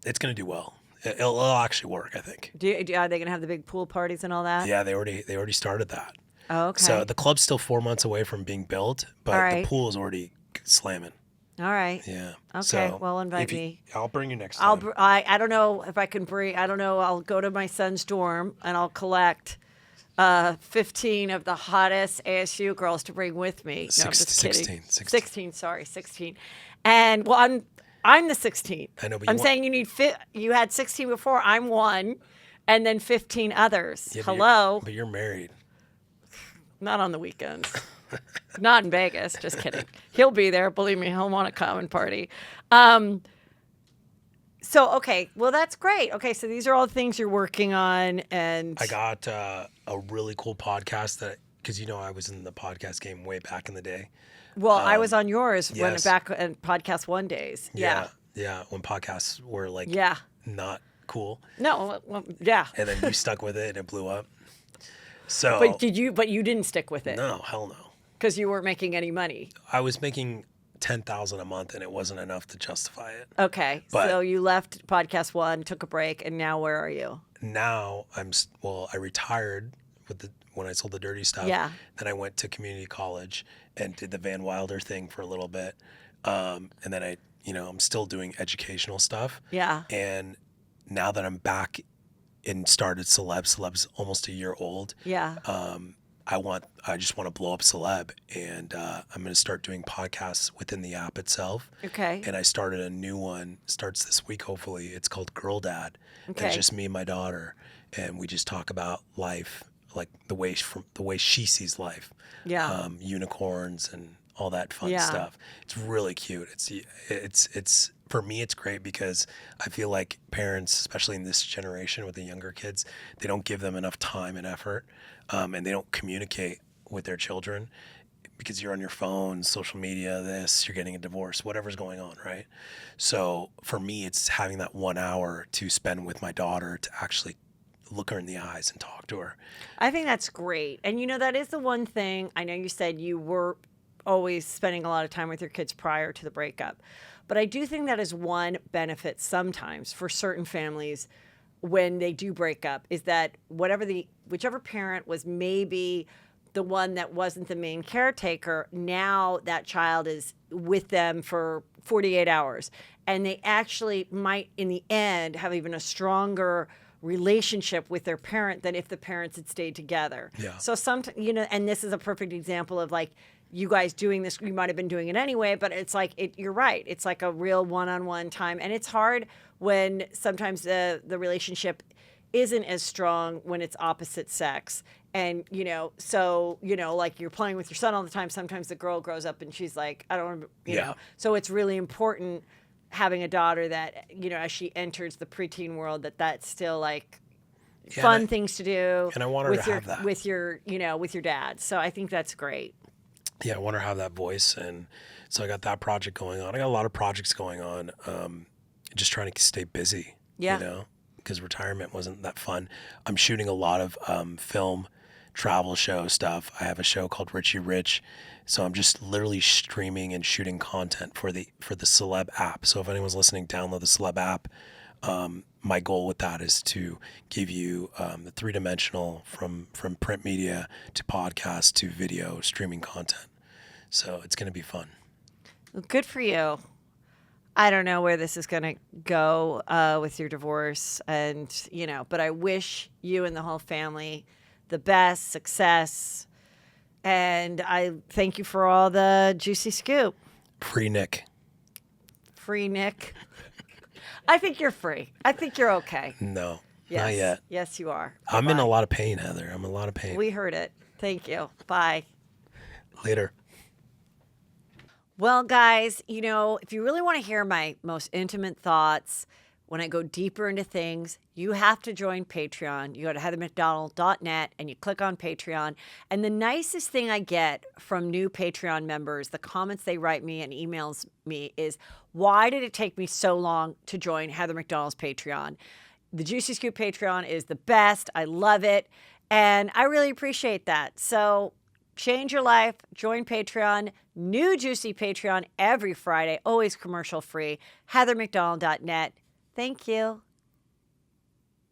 It's gonna do well. It'll actually work, I think. Are they gonna have the big pool parties and all that? Yeah, they already started that. Oh, okay. So the club's still 4 months away from being built, but All right. the pool is already slamming. All right. Yeah. Okay, So well, invite if you- me. I'll bring you next time. I don't know if I can bring. I don't know. I'll go to my son's dorm and I'll collect 15 of the hottest ASU girls to bring with me. No, I'm just kidding. 16. Sorry, 16. And well, I'm the 16th. I know, but I'm saying you had 16 before. I'm 1, and then 15 others. Yeah, but Hello. But you're married. Not on the weekends. Not in Vegas. Just kidding. He'll be there. Believe me, he'll want to come and party. So, okay. Well, that's great. Okay. So these are all the things you're working on. And I got a really cool podcast because I was in the podcast game way back in the day. well, I was on yours yes. back in Podcast 1 days. Yeah. Yeah. When podcasts were like Yeah. not cool. No, well, yeah. And then you stuck with it and it blew up. So But you didn't stick with it no, hell no. because you weren't making any money. I was making $10,000 a month and it wasn't enough to justify it. Okay, But- so you left podcast one, took a break, and now where are you? Now I retired when I sold the dirty stuff. Yeah. Then I went to community college and did the Van Wilder thing for a little bit. And then I'm still doing educational stuff. Yeah. And now that I'm back and started Celeb's almost a year old. Yeah. I just want to blow up Celeb, and I'm going to start doing podcasts within the app itself. Okay. And I started a new one, starts this week hopefully. It's called Girl Dad. And Okay. it's just me and my daughter, and we just talk about life, like the way she sees life. Yeah. Unicorns and all that fun Yeah. stuff. It's really cute. It's for me, it's great because I feel like parents, especially in this generation with the younger kids, they don't give them enough time and effort, and they don't communicate with their children because you're on your phone, social media, you're getting a divorce, whatever's going on, right? So for me, it's having that 1 hour to spend with my daughter to actually look her in the eyes and talk to her. I think that's great. And that is the one thing. I know you said you were always spending a lot of time with your kids prior to the breakup. But I do think that is one benefit sometimes for certain families when they do break up, is that whichever parent was maybe the one that wasn't the main caretaker, now that child is with them for 48 hours. And they actually might, in the end, have even a stronger relationship with their parent than if the parents had stayed together. Yeah. So sometimes, and this is a perfect example of like, you guys doing this, you might have been doing it anyway, but it's like, you're right. It's like a real one-on-one time. And it's hard when sometimes the relationship isn't as strong when it's opposite sex. And, like you're playing with your son all the time. Sometimes the girl grows up and she's like, I don't, know. So it's really important having a daughter that, as she enters the preteen world, that's still like fun things to do. And I want her to have that. With your dad. So I think that's great. Yeah, I want her to have that voice. And so I got that project going on. I got a lot of projects going on, just trying to stay busy, because retirement wasn't that fun. I'm shooting a lot of film, travel show stuff. I have a show called Rich. So I'm just literally streaming and shooting content for the Celeb app. So if anyone's listening, download the Celeb app. My goal with that is to give you the three-dimensional from print media to podcast to video streaming content. So it's going to be fun. Well, good for you. I don't know where this is going to go with your divorce, but I wish you and the whole family the best success. And I thank you for all the juicy scoop. Free Nik. Free Nik. I think you're free. I think you're okay. No, yes. Not yet. Yes, you are. I'm in a lot of pain, Heather. I'm in a lot of pain. We heard it. Thank you. Bye. Later. Well, guys, if you really want to hear my most intimate thoughts, when I go deeper into things, you have to join Patreon. You go to heathermcdonald.net and you click on Patreon. And the nicest thing I get from new Patreon members, the comments they write me and emails me is, why did it take me so long to join Heather McDonald's Patreon? The Juicy Scoop Patreon is the best. I love it. And I really appreciate that. So change your life, join Patreon, new Juicy Patreon every Friday, always commercial free, heathermcdonald.net. Thank you.